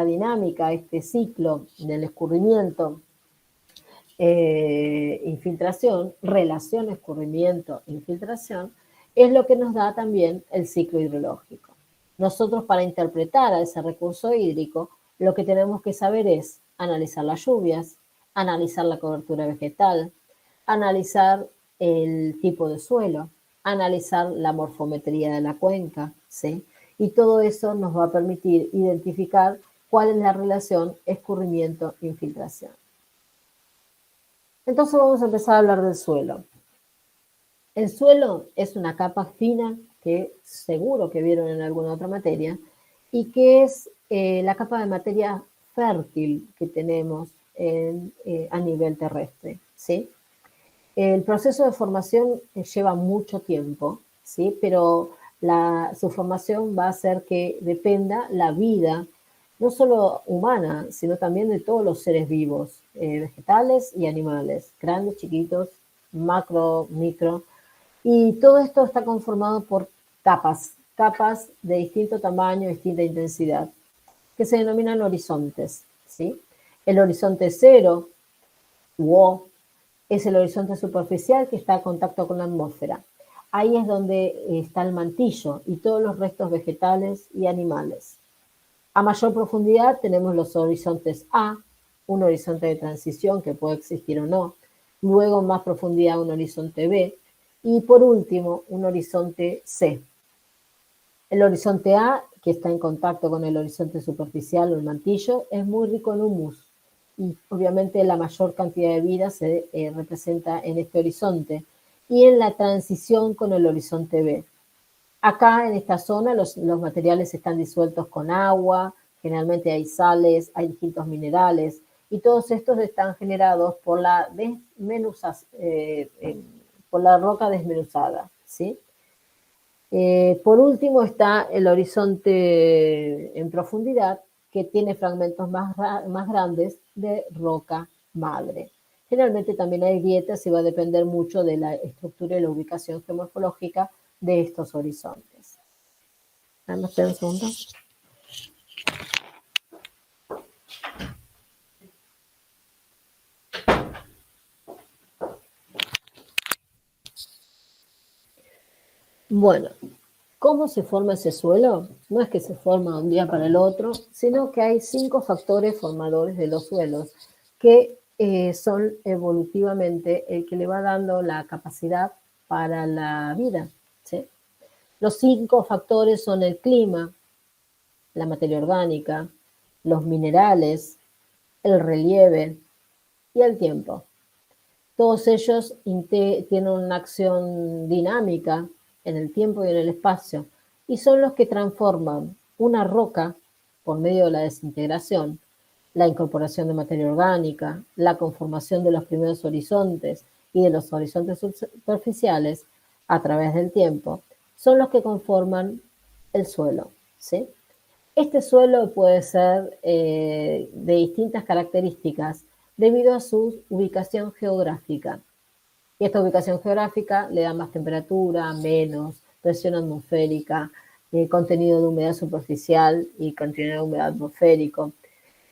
dinámica, este ciclo del escurrimiento, infiltración, relación escurrimiento-infiltración, es lo que nos da también el ciclo hidrológico. Nosotros, para interpretar a ese recurso hídrico, lo que tenemos que saber es analizar las lluvias, analizar la cobertura vegetal, analizar el tipo de suelo, analizar la morfometría de la cuenca, ¿sí? Y todo eso nos va a permitir identificar cuál es la relación escurrimiento-infiltración. Entonces vamos a empezar a hablar del suelo. El suelo es una capa fina que seguro que vieron en alguna otra materia y que es la capa de materia fértil que tenemos a nivel terrestre, ¿sí? El proceso de formación lleva mucho tiempo, ¿sí? Pero su formación va a hacer que dependa la vida, no solo humana, sino también de todos los seres vivos, vegetales y animales, grandes, chiquitos, macro, micro, y todo esto está conformado por capas de distinto tamaño, distinta intensidad, que se denominan horizontes, ¿sí? El horizonte cero, O, es el horizonte superficial que está en contacto con la atmósfera. Ahí es donde está el mantillo y todos los restos vegetales y animales. A mayor profundidad tenemos los horizontes A, un horizonte de transición que puede existir o no, luego en más profundidad un horizonte B y por último un horizonte C. El horizonte A, que está en contacto con el horizonte superficial o el mantillo, es muy rico en humus y obviamente la mayor cantidad de vida se representa en este horizonte y en la transición con el horizonte B. Acá en esta zona los materiales están disueltos con agua, generalmente hay sales, hay distintos minerales y todos estos están generados por la roca desmenuzada, ¿sí? Por último está el horizonte en profundidad que tiene fragmentos más grandes de roca madre. Generalmente también hay grietas y va a depender mucho de la estructura y la ubicación geomorfológica de estos horizontes. Vamos a esperar un segundo. Bueno, ¿cómo se forma ese suelo? No es que se forma de un día para el otro, sino que hay 5 factores formadores de los suelos que son evolutivamente el que le va dando la capacidad para la vida, ¿sí? Los 5 factores son el clima, la materia orgánica, los minerales, el relieve y el tiempo. Todos ellos tienen una acción dinámica en el tiempo y en el espacio y son los que transforman una roca por medio de la desintegración, la incorporación de materia orgánica, la conformación de los primeros horizontes y de los horizontes superficiales a través del tiempo, son los que conforman el suelo, ¿sí? Este suelo puede ser de distintas características debido a su ubicación geográfica. Y esta ubicación geográfica le da más temperatura, menos, presión atmosférica, contenido de humedad superficial y contenido de humedad atmosférico.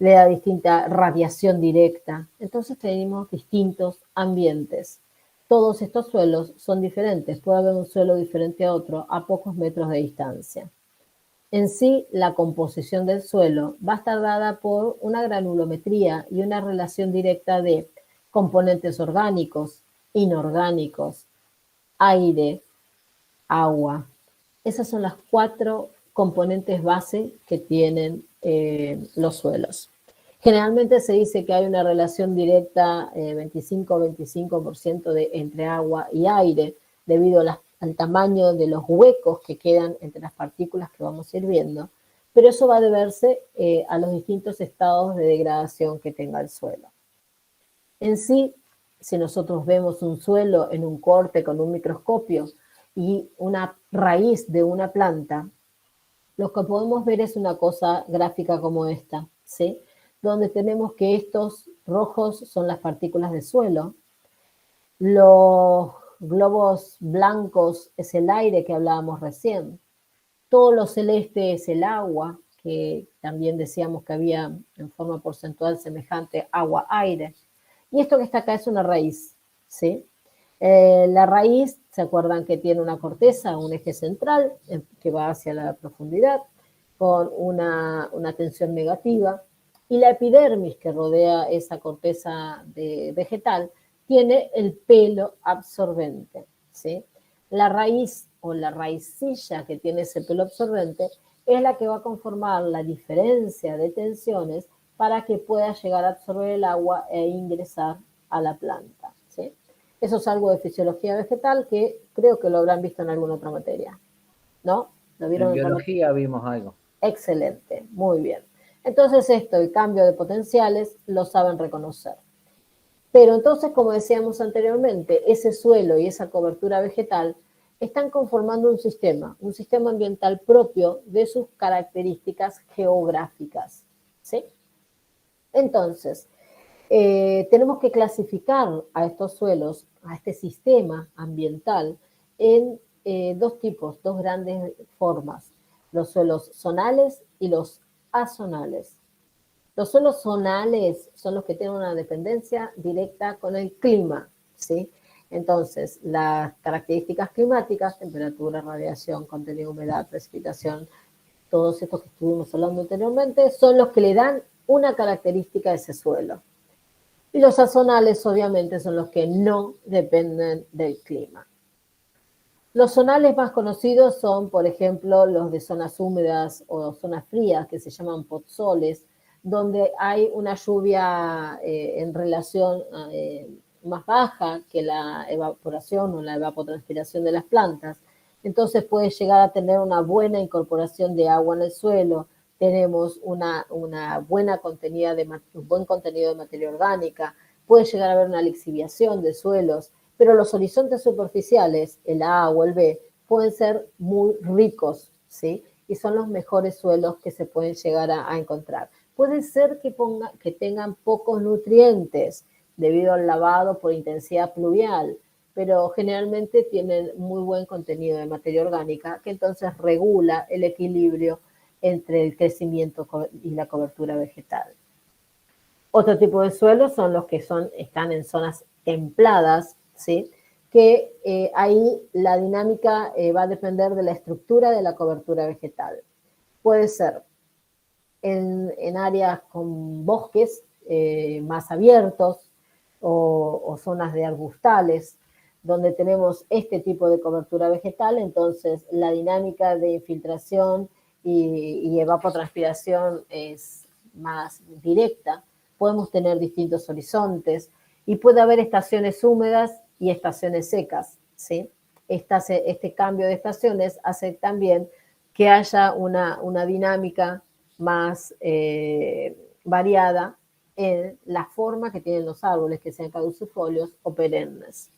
Le da distinta radiación directa. Entonces tenemos distintos ambientes. todos estos suelos son diferentes. Puede haber un suelo diferente a otro a pocos metros de distancia. En sí, la composición del suelo va a estar dada por una granulometría y una relación directa de componentes orgánicos, inorgánicos, aire, agua. Esas son las 4 componentes base que tienen los suelos. Generalmente se dice que hay una relación directa 25-25% entre agua y aire debido al tamaño de los huecos que quedan entre las partículas que vamos a ir viendo, pero eso va a deberse a los distintos estados de degradación que tenga el suelo. En sí, si nosotros vemos un suelo en un corte con un microscopio y una raíz de una planta, lo que podemos ver es una cosa gráfica como esta, ¿sí? Donde tenemos que estos rojos son las partículas de suelo, los globos blancos es el aire que hablábamos recién, todo lo celeste es el agua, que también decíamos que había en forma porcentual semejante agua-aire, y esto que está acá es una raíz, ¿sí? La raíz, ¿se acuerdan que tiene una corteza, un eje central que va hacia la profundidad con una tensión negativa? Y la epidermis que rodea esa corteza vegetal tiene el pelo absorbente, ¿sí? La raíz o la raicilla que tiene ese pelo absorbente es la que va a conformar la diferencia de tensiones para que pueda llegar a absorber el agua e ingresar a la planta, ¿sí? Eso es algo de fisiología vegetal que creo que lo habrán visto en alguna otra materia, ¿no? ¿Lo vieron en biología vimos algo. Excelente, muy bien. Entonces esto, el cambio de potenciales, lo saben reconocer. Pero entonces, como decíamos anteriormente, ese suelo y esa cobertura vegetal están conformando un sistema ambiental propio de sus características geográficas, ¿sí? Entonces, tenemos que clasificar a estos suelos, a este sistema ambiental, en dos grandes formas, los suelos zonales y los azonales. Los suelos zonales son los que tienen una dependencia directa con el clima, ¿sí? Entonces, las características climáticas, temperatura, radiación, contenido de humedad, precipitación, todos estos que estuvimos hablando anteriormente, son los que le dan una característica a ese suelo. Y los azonales, obviamente, son los que no dependen del clima. Los zonales más conocidos son, por ejemplo, los de zonas húmedas o zonas frías, que se llaman podsoles, donde hay una lluvia en relación más baja que la evaporación o la evapotranspiración de las plantas. Entonces puede llegar a tener una buena incorporación de agua en el suelo, tenemos un buen contenido de materia orgánica, puede llegar a haber una lixiviación de suelos, pero los horizontes superficiales, el A o el B, pueden ser muy ricos, ¿sí? Y son los mejores suelos que se pueden llegar a encontrar. Puede ser que tengan pocos nutrientes debido al lavado por intensidad pluvial, pero generalmente tienen muy buen contenido de materia orgánica que entonces regula el equilibrio entre el crecimiento y la cobertura vegetal. Otro tipo de suelos son los que están en zonas templadas, ¿sí? Que ahí la dinámica va a depender de la estructura de la cobertura vegetal. Puede ser en áreas con bosques más abiertos o zonas de arbustales, donde tenemos este tipo de cobertura vegetal, entonces la dinámica de infiltración y evapotranspiración es más directa. Podemos tener distintos horizontes y puede haber estaciones húmedas y estaciones secas, ¿sí? Este cambio de estaciones hace también que haya una dinámica más variada en la forma que tienen los árboles, que sean caducifolios o perennes.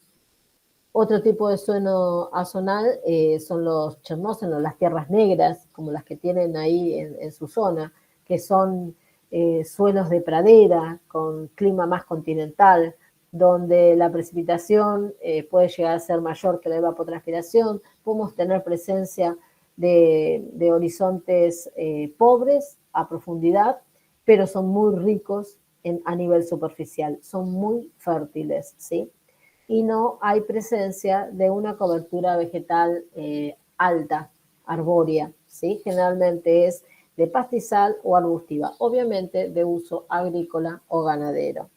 Otro tipo de suelo azonal son los chernócenos, las tierras negras, como las que tienen ahí en su zona, que son suelos de pradera con clima más continental, donde la precipitación puede llegar a ser mayor que la evapotranspiración. Podemos tener presencia de horizontes pobres a profundidad, pero son muy ricos a nivel superficial, son muy fértiles, ¿sí? y no hay presencia de una cobertura vegetal alta, arbórea, ¿sí? Generalmente es de pastizal o arbustiva, obviamente de uso agrícola o ganadero.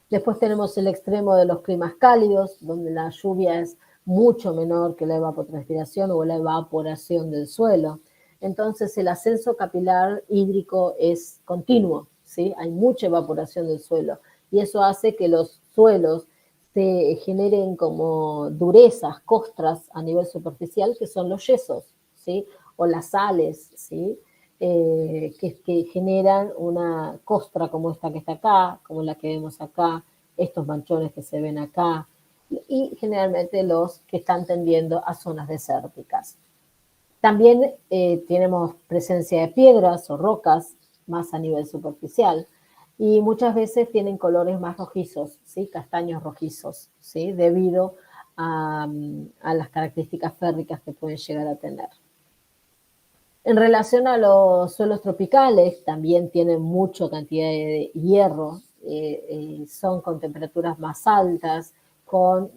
Después tenemos el extremo de los climas cálidos, donde la lluvia es mucho menor que la evapotranspiración o la evaporación del suelo. Entonces el ascenso capilar hídrico es continuo, ¿sí? Hay mucha evaporación del suelo y eso hace que los suelos se generen como durezas, costras a nivel superficial, que son los yesos, ¿sí? O las sales, ¿sí? Que generan una costra como esta que está acá, como la que vemos acá, estos manchones que se ven acá, y generalmente los que están tendiendo a zonas desérticas. También tenemos presencia de piedras o rocas más a nivel superficial y muchas veces tienen colores más rojizos, ¿sí? Castaños rojizos, ¿sí? Debido a las características férricas que pueden llegar a tener. En relación a los suelos tropicales, también tienen mucha cantidad de hierro, son con temperaturas más altas, con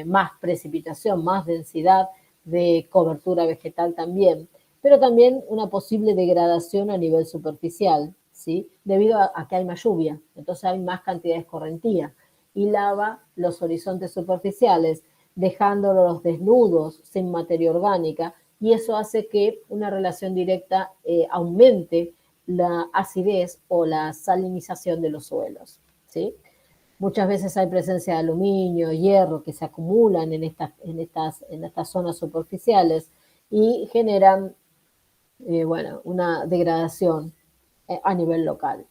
más precipitación, más densidad de cobertura vegetal también, pero también una posible degradación a nivel superficial, ¿sí? Debido a que hay más lluvia, entonces hay más cantidad de escorrentía y lava los horizontes superficiales, dejándolos desnudos, sin materia orgánica, y eso hace que una relación directa aumente la acidez o la salinización de los suelos, ¿sí? Muchas veces hay presencia de aluminio, hierro que se acumulan en estas zonas superficiales y generan bueno, una degradación a nivel local.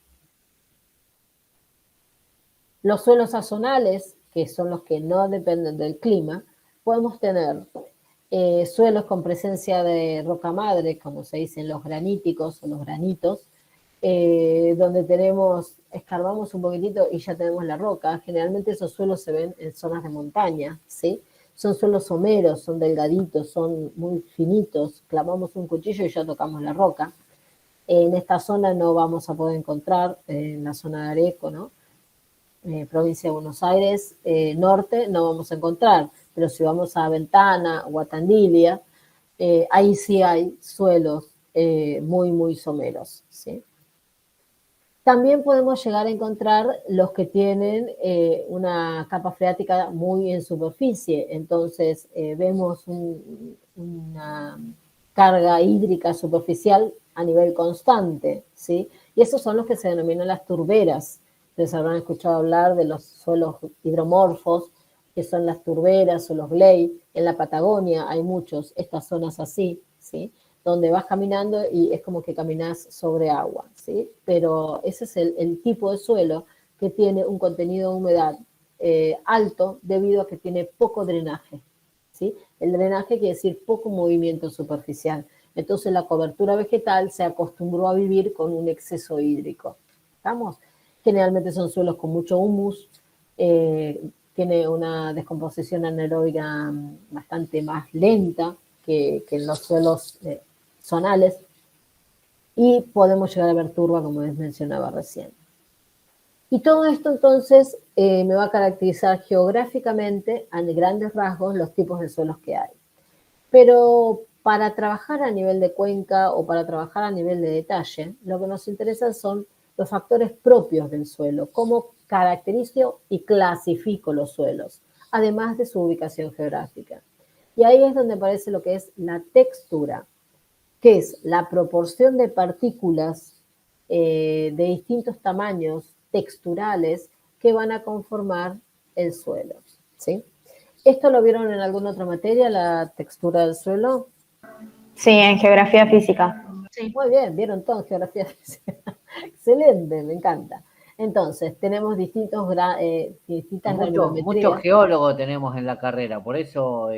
Los suelos azonales, que son los que no dependen del clima, podemos tener suelos con presencia de roca madre, como se dicen los graníticos o los granitos, donde escarbamos un poquitito y ya tenemos la roca. Generalmente esos suelos se ven en zonas de montaña, ¿sí? Son suelos someros, son delgaditos, son muy finitos, clavamos un cuchillo y ya tocamos la roca. En esta zona no vamos a poder encontrar, en la zona de Areco, ¿no? Provincia de Buenos Aires, norte, no vamos a encontrar, pero si vamos a Ventana o a Tandilia, ahí sí hay suelos muy, muy someros, ¿sí? También podemos llegar a encontrar los que tienen una capa freática muy en superficie, entonces vemos una carga hídrica superficial a nivel constante, ¿sí? Y esos son los que se denominan las turberas. Ustedes habrán escuchado hablar de los suelos hidromorfos, que son las turberas o los gley. En la Patagonia hay muchos, estas zonas así, ¿sí? Donde vas caminando y es como que caminas sobre agua, ¿sí? Pero ese es el tipo de suelo que tiene un contenido de humedad alto debido a que tiene poco drenaje, ¿sí? El drenaje quiere decir poco movimiento superficial. Entonces la cobertura vegetal se acostumbró a vivir con un exceso hídrico. ¿Estamos? Generalmente son suelos con mucho humus, tiene una descomposición anaeróbica bastante más lenta que en los suelos zonales y podemos llegar a ver turba, como les mencionaba recién. Y todo esto entonces me va a caracterizar geográficamente a grandes rasgos los tipos de suelos que hay. Pero para trabajar a nivel de cuenca o para trabajar a nivel de detalle, lo que nos interesa son los factores propios del suelo, cómo caracterizo y clasifico los suelos, además de su ubicación geográfica. Y ahí es donde aparece lo que es la textura, que es la proporción de partículas de distintos tamaños texturales que van a conformar el suelo, ¿sí? ¿Esto lo vieron en alguna otra materia, la textura del suelo? Sí, en geografía física. Sí. Muy bien, vieron todo en geografía física. Excelente, me encanta. Entonces, tenemos distintas granulometrías. Muchos geólogos tenemos en la carrera, por eso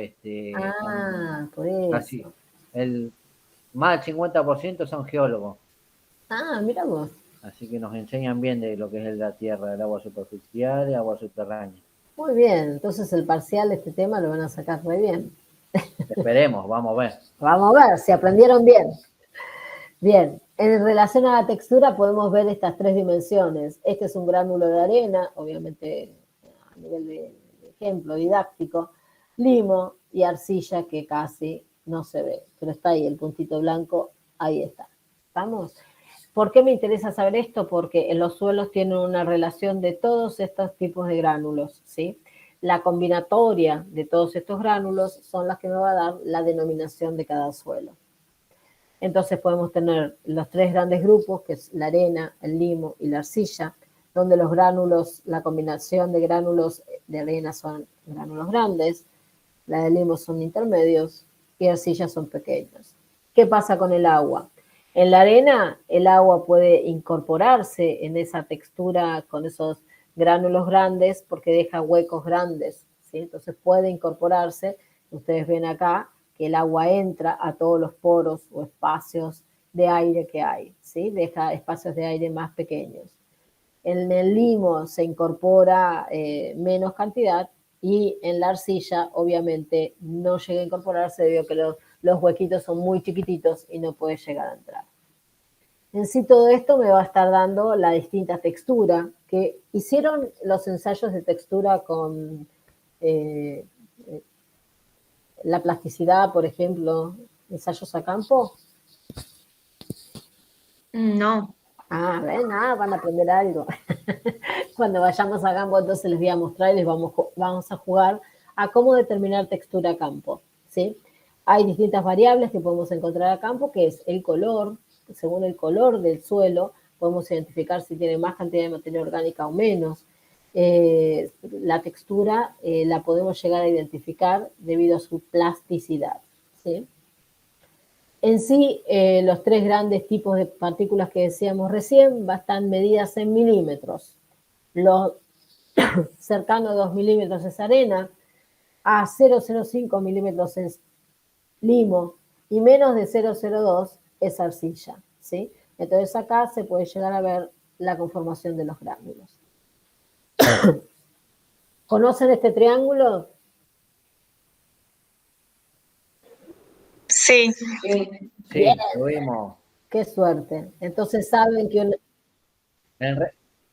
por eso. Así, más del 50% son geólogos. Mira vos. Así que nos enseñan bien de lo que es la tierra, el agua superficial y agua subterránea. Muy bien, entonces el parcial de este tema lo van a sacar muy bien. Esperemos, vamos a ver. Vamos a ver si aprendieron bien. Bien, en relación a la textura podemos ver estas tres dimensiones. Este es un gránulo de arena, obviamente a nivel de ejemplo didáctico, limo y arcilla que casi no se ve, pero está ahí el puntito blanco, ahí está. ¿Estamos? ¿Por qué me interesa saber esto? Porque en los suelos tienen una relación de todos estos tipos de gránulos, ¿sí? La combinatoria de todos estos gránulos son las que me va a dar la denominación de cada suelo. Entonces podemos tener los tres grandes grupos, que es la arena, el limo y la arcilla, donde los gránulos, la combinación de gránulos de arena son gránulos grandes, la de limo son intermedios y arcilla son pequeños. ¿Qué pasa con el agua? En la arena, el agua puede incorporarse en esa textura con esos gránulos grandes porque deja huecos grandes, ¿sí? Entonces puede incorporarse, ustedes ven acá, que el agua entra a todos los poros o espacios de aire que hay, ¿sí? Deja espacios de aire más pequeños. En el limo se incorpora menos cantidad y en la arcilla obviamente no llega a incorporarse debido a que los huequitos son muy chiquititos y no puede llegar a entrar. En sí todo esto me va a estar dando la distinta textura que hicieron los ensayos de textura con la plasticidad, por ejemplo, ensayos a campo. No. Ah, ven, van a aprender algo. Cuando vayamos a campo, entonces les voy a mostrar y les vamos a jugar a cómo determinar textura a campo, ¿sí? Hay distintas variables que podemos encontrar a campo, que es el color. Según el color del suelo, podemos identificar si tiene más cantidad de materia orgánica o menos. La textura la podemos llegar a identificar debido a su plasticidad, ¿sí? En sí, los tres grandes tipos de partículas que decíamos recién están medidas en milímetros. Lo cercano a 2 milímetros es arena, a 0,05 milímetros es limo y menos de 0,02 es arcilla, ¿sí? Entonces acá se puede llegar a ver la conformación de los gránulos. ¿Conocen este triángulo? Sí. Sí, Bien. tuvimos. Qué suerte. Entonces saben que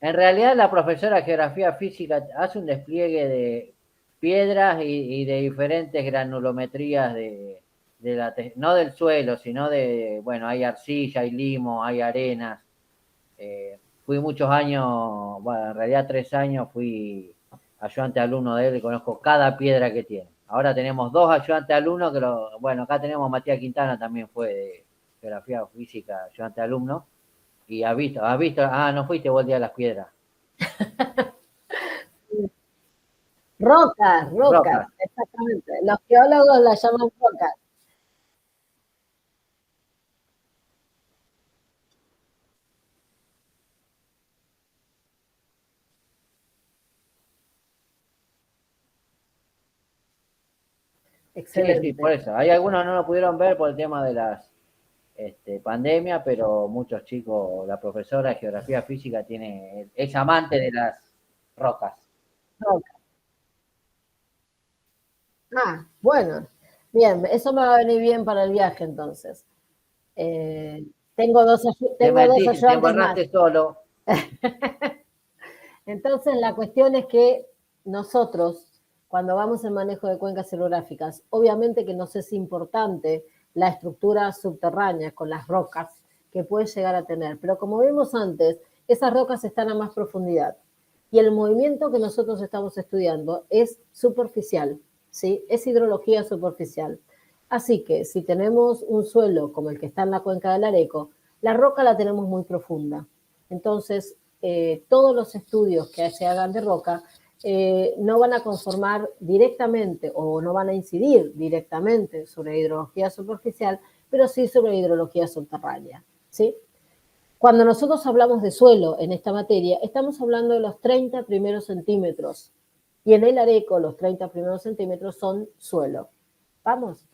En realidad la profesora de geografía física hace un despliegue de piedras y de diferentes granulometrías no del suelo, sino de, bueno, hay arcilla, hay limo, hay arenas. Fui muchos años, bueno, en realidad 3 años fui ayudante alumno de él y conozco cada piedra que tiene. Ahora tenemos 2 ayudantes alumnos bueno, acá tenemos Matías Quintana, también fue de geografía física, ayudante alumno. Y has visto, no fuiste vos el día de las piedras. rocas, exactamente. Los geólogos las llaman rocas. Excelente. Sí, por eso. Hay algunos no lo pudieron ver por el tema de las pandemia, pero muchos chicos, la profesora de geografía física es amante de las rocas. Rocas. Bueno. Bien, eso me va a venir bien para el viaje entonces. Tengo dos ayudantes Te más. embarraste solo. Entonces, la cuestión es que nosotros, cuando vamos en manejo de cuencas hidrográficas, obviamente que nos es importante la estructura subterránea con las rocas que puede llegar a tener. Pero como vimos antes, esas rocas están a más profundidad. Y el movimiento que nosotros estamos estudiando es superficial, ¿sí? Es hidrología superficial. Así que si tenemos un suelo como el que está en la cuenca del Areco, la roca la tenemos muy profunda. Entonces, todos los estudios que se hagan de roca no van a conformar directamente o no van a incidir directamente sobre hidrología superficial, pero sí sobre hidrología subterránea, ¿sí? Cuando nosotros hablamos de suelo en esta materia, estamos hablando de los 30 primeros centímetros. Y en el Areco, los 30 primeros centímetros son suelo. ¿Vamos?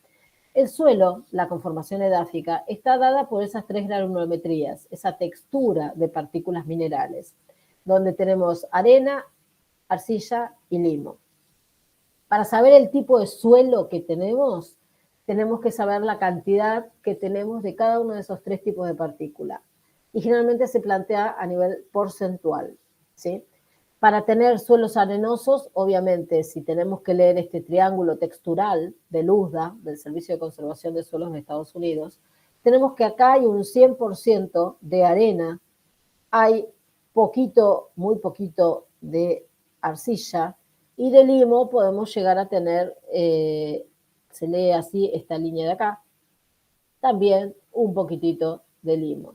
El suelo, la conformación edáfica, está dada por esas tres granulometrías, esa textura de partículas minerales, donde tenemos arena, arcilla y limo. Para saber el tipo de suelo que tenemos que saber la cantidad que tenemos de cada uno de esos tres tipos de partículas. Y generalmente se plantea a nivel porcentual, ¿sí? Para tener suelos arenosos, obviamente, si tenemos que leer este triángulo textural del USDA, del Servicio de Conservación de Suelos de Estados Unidos, tenemos que acá hay un 100% de arena, hay poquito, muy poquito de arcilla, y de limo podemos llegar a tener, se lee así esta línea de acá, también un poquitito de limo.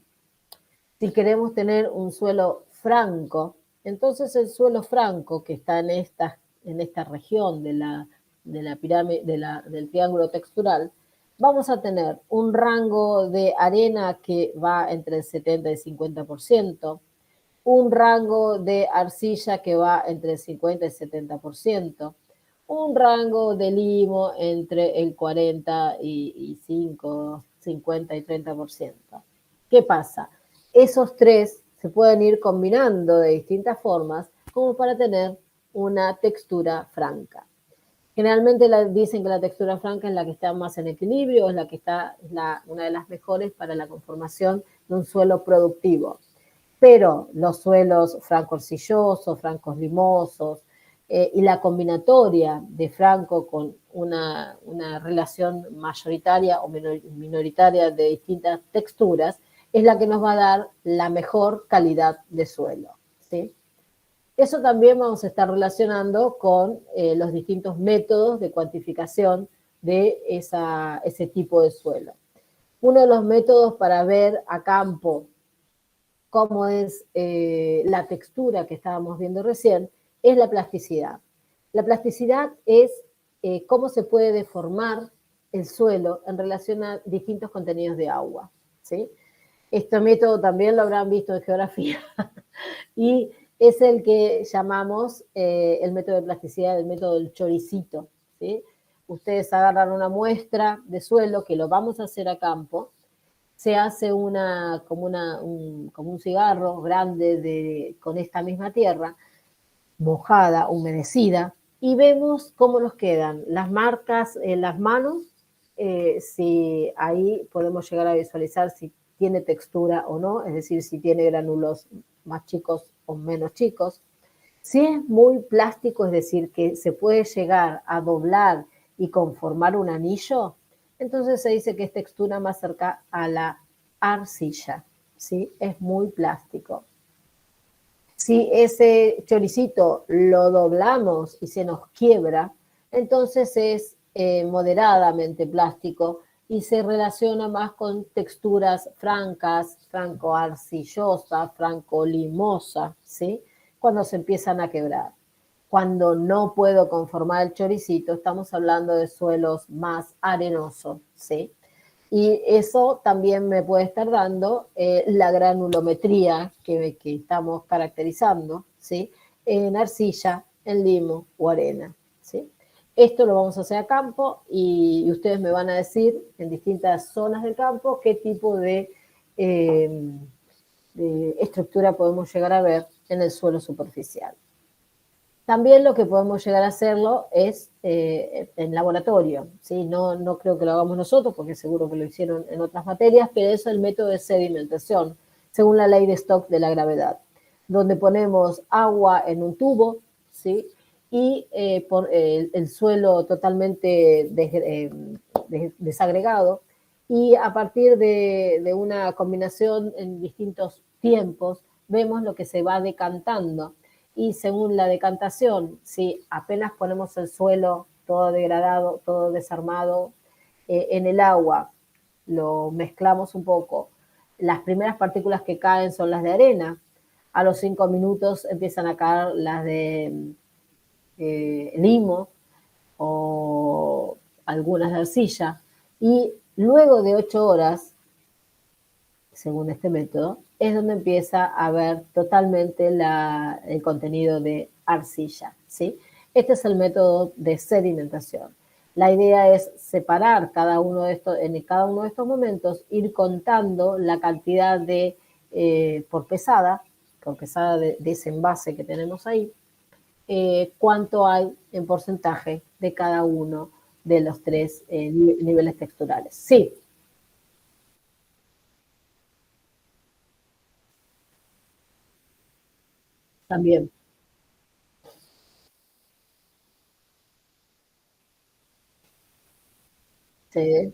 Si queremos tener un suelo franco, entonces el suelo franco que está en esta región de la pirámide, del triángulo textural, vamos a tener un rango de arena que va entre el 70 y 50%, un rango de arcilla que va entre el 50 y 70%, un rango de limo entre el 45, 50 y 30%. ¿Qué pasa? Esos tres se pueden ir combinando de distintas formas como para tener una textura franca. Generalmente dicen que la textura franca es la que está más en equilibrio, es la que está una de las mejores para la conformación de un suelo productivo. Pero los suelos franco-arcillosos, francos limosos, y la combinatoria de franco con una relación mayoritaria o minoritaria de distintas texturas es la que nos va a dar la mejor calidad de suelo, ¿sí? Eso también vamos a estar relacionando con los distintos métodos de cuantificación de ese tipo de suelo. Uno de los métodos para ver a campo cómo es la textura que estábamos viendo recién es la plasticidad. La plasticidad es cómo se puede deformar el suelo en relación a distintos contenidos de agua, ¿sí? Este método también lo habrán visto en geografía y es el que llamamos el método de plasticidad, el método del choricito, ¿sí? Ustedes agarran una muestra de suelo, que lo vamos a hacer a campo, se hace como un cigarro grande con esta misma tierra, mojada, humedecida, y vemos cómo nos quedan las marcas en las manos, si ahí podemos llegar a visualizar si tiene textura o no, es decir, si tiene gránulos más chicos o menos chicos. Si es muy plástico, es decir, que se puede llegar a doblar y conformar un anillo, entonces se dice que es textura más cerca a la arcilla, ¿sí? Es muy plástico. Si ese choricito lo doblamos y se nos quiebra, entonces es moderadamente plástico y se relaciona más con texturas francas, franco-arcillosa, franco-limosa, ¿sí? Cuando se empiezan a quebrar. Cuando no puedo conformar el choricito, estamos hablando de suelos más arenosos, ¿sí? Y eso también me puede estar dando la granulometría que estamos caracterizando, ¿sí? En arcilla, en limo o arena, ¿sí? Esto lo vamos a hacer a campo y ustedes me van a decir en distintas zonas del campo qué tipo de estructura podemos llegar a ver en el suelo superficial. También lo que podemos llegar a hacerlo es en laboratorio, ¿sí? No creo que lo hagamos nosotros, porque seguro que lo hicieron en otras materias, pero eso es el método de sedimentación, según la ley de Stokes de la gravedad, donde ponemos agua en un tubo, ¿sí? Y el suelo totalmente desagregado, y a partir de una combinación en distintos tiempos, vemos lo que se va decantando. Y según la decantación, si apenas ponemos el suelo todo degradado, todo desarmado, en el agua, lo mezclamos un poco, las primeras partículas que caen son las de arena, a los 5 minutos empiezan a caer las de limo o algunas de arcilla, y luego de 8 horas, según este método, es donde empieza a ver totalmente el contenido de arcilla, ¿sí? Este es el método de sedimentación. La idea es separar cada uno de estos momentos, ir contando la cantidad por pesada de ese envase que tenemos ahí, cuánto hay en porcentaje de cada uno de los 3 niveles texturales. Sí. También. Sí,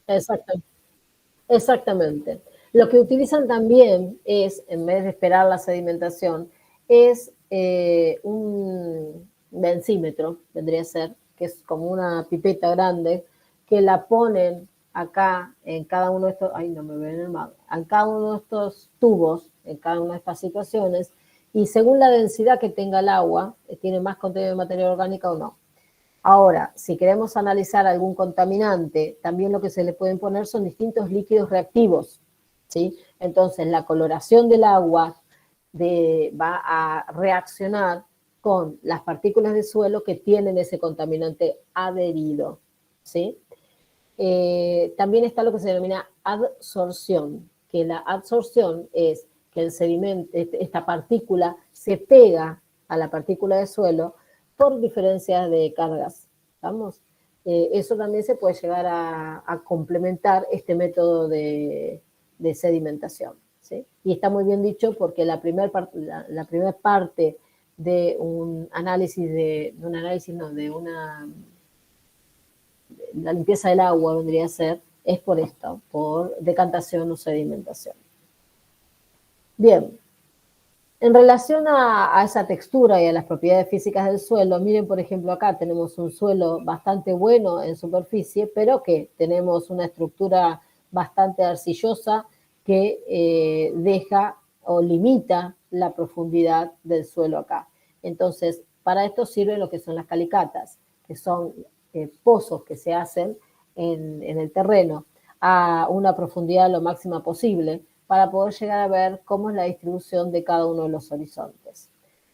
exacto, exactamente. Lo que utilizan también es, en vez de esperar la sedimentación, es un densímetro, vendría a ser, que es como una pipeta grande, que la ponen acá en cada uno de estos, ay, no me ven el mapa, en cada uno de estos tubos, en cada una de estas situaciones, y según la densidad que tenga el agua, tiene más contenido de materia orgánica o no. Ahora, si queremos analizar algún contaminante, también lo que se le pueden poner son distintos líquidos reactivos, ¿sí? Entonces, la coloración del agua va a reaccionar con las partículas de suelo que tienen ese contaminante adherido, ¿sí? También está lo que se denomina adsorción, que la adsorción es que el sedimento, esta partícula se pega a la partícula de suelo por diferencias de cargas. ¿Vamos? Eso también se puede llegar a complementar este método de sedimentación. ¿Sí? Y está muy bien dicho porque la primera parte de un análisis, de una la limpieza del agua vendría a ser, es por esto, por decantación o sedimentación. Bien, en relación a esa textura y a las propiedades físicas del suelo, miren, por ejemplo, acá tenemos un suelo bastante bueno en superficie, pero que tenemos una estructura bastante arcillosa que deja o limita la profundidad del suelo acá. Entonces, para esto sirven lo que son las calicatas, que son pozos que se hacen en el terreno a una profundidad lo máxima posible, para poder llegar a ver cómo es la distribución de cada uno de los horizontes.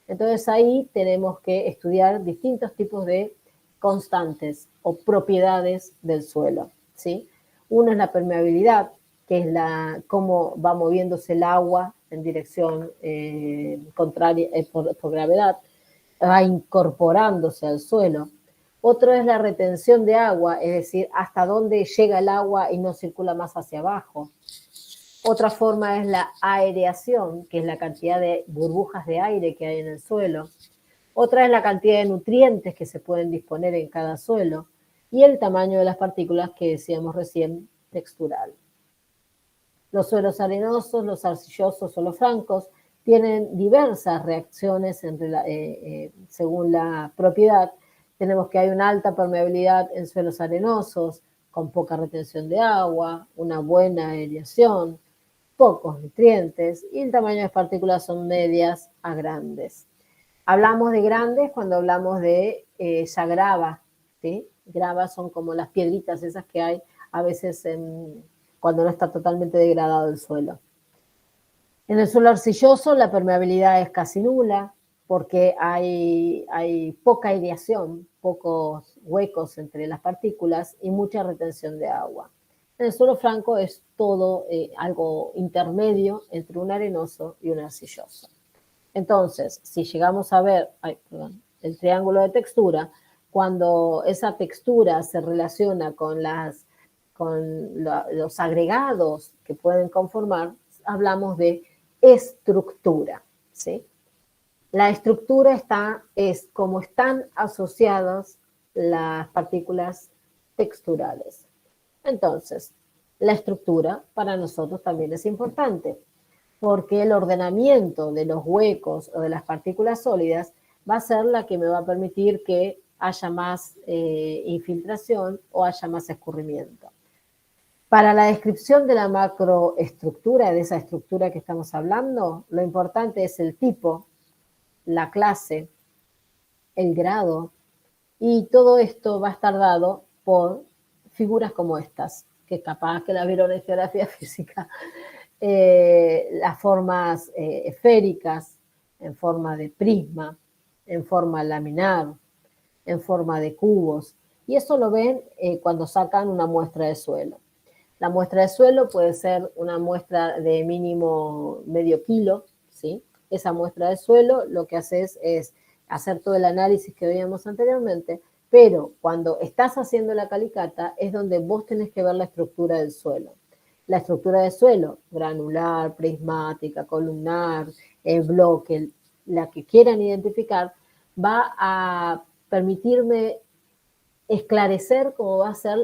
Entonces ahí tenemos que estudiar distintos tipos de constantes o propiedades del suelo, ¿sí? Uno es la permeabilidad, que es cómo va moviéndose el agua en dirección contraria por gravedad, va incorporándose al suelo. Otro es la retención de agua, es decir, hasta dónde llega el agua y no circula más hacia abajo. Otra forma es la aireación, que es la cantidad de burbujas de aire que hay en el suelo. Otra es la cantidad de nutrientes que se pueden disponer en cada suelo. Y el tamaño de las partículas que decíamos recién, textural. Los suelos arenosos, los arcillosos o los francos tienen diversas reacciones según la propiedad. Tenemos que hay una alta permeabilidad en suelos arenosos, con poca retención de agua, una buena aireación, pocos nutrientes, y el tamaño de las partículas son medias a grandes. Hablamos de grandes cuando hablamos de ya grava, ¿sí? Grava son como las piedritas esas que hay a veces cuando no está totalmente degradado el suelo. En el suelo arcilloso la permeabilidad es casi nula porque hay poca aireación, pocos huecos entre las partículas y mucha retención de agua. En el suelo franco es todo algo intermedio entre un arenoso y un arcilloso. Entonces, si llegamos a ver el triángulo de textura, cuando esa textura se relaciona con los agregados que pueden conformar, hablamos de estructura, ¿sí? La estructura es como están asociadas las partículas texturales. Entonces, la estructura para nosotros también es importante, porque el ordenamiento de los huecos o de las partículas sólidas va a ser la que me va a permitir que haya más infiltración o haya más escurrimiento. Para la descripción de la macroestructura, de esa estructura que estamos hablando, lo importante es el tipo, la clase, el grado, y todo esto va a estar dado por figuras como estas, que capaz que la vieron en geografía física, las formas esféricas, en forma de prisma, en forma laminar, en forma de cubos, y eso lo ven cuando sacan una muestra de suelo. La muestra de suelo puede ser una muestra de mínimo medio kilo, ¿sí? Esa muestra de suelo lo que haces es hacer todo el análisis que veíamos anteriormente, pero cuando estás haciendo la calicata es donde vos tenés que ver la estructura del suelo. La estructura del suelo, granular, prismática, columnar, bloque, la que quieran identificar, va a permitirme esclarecer cómo va a ser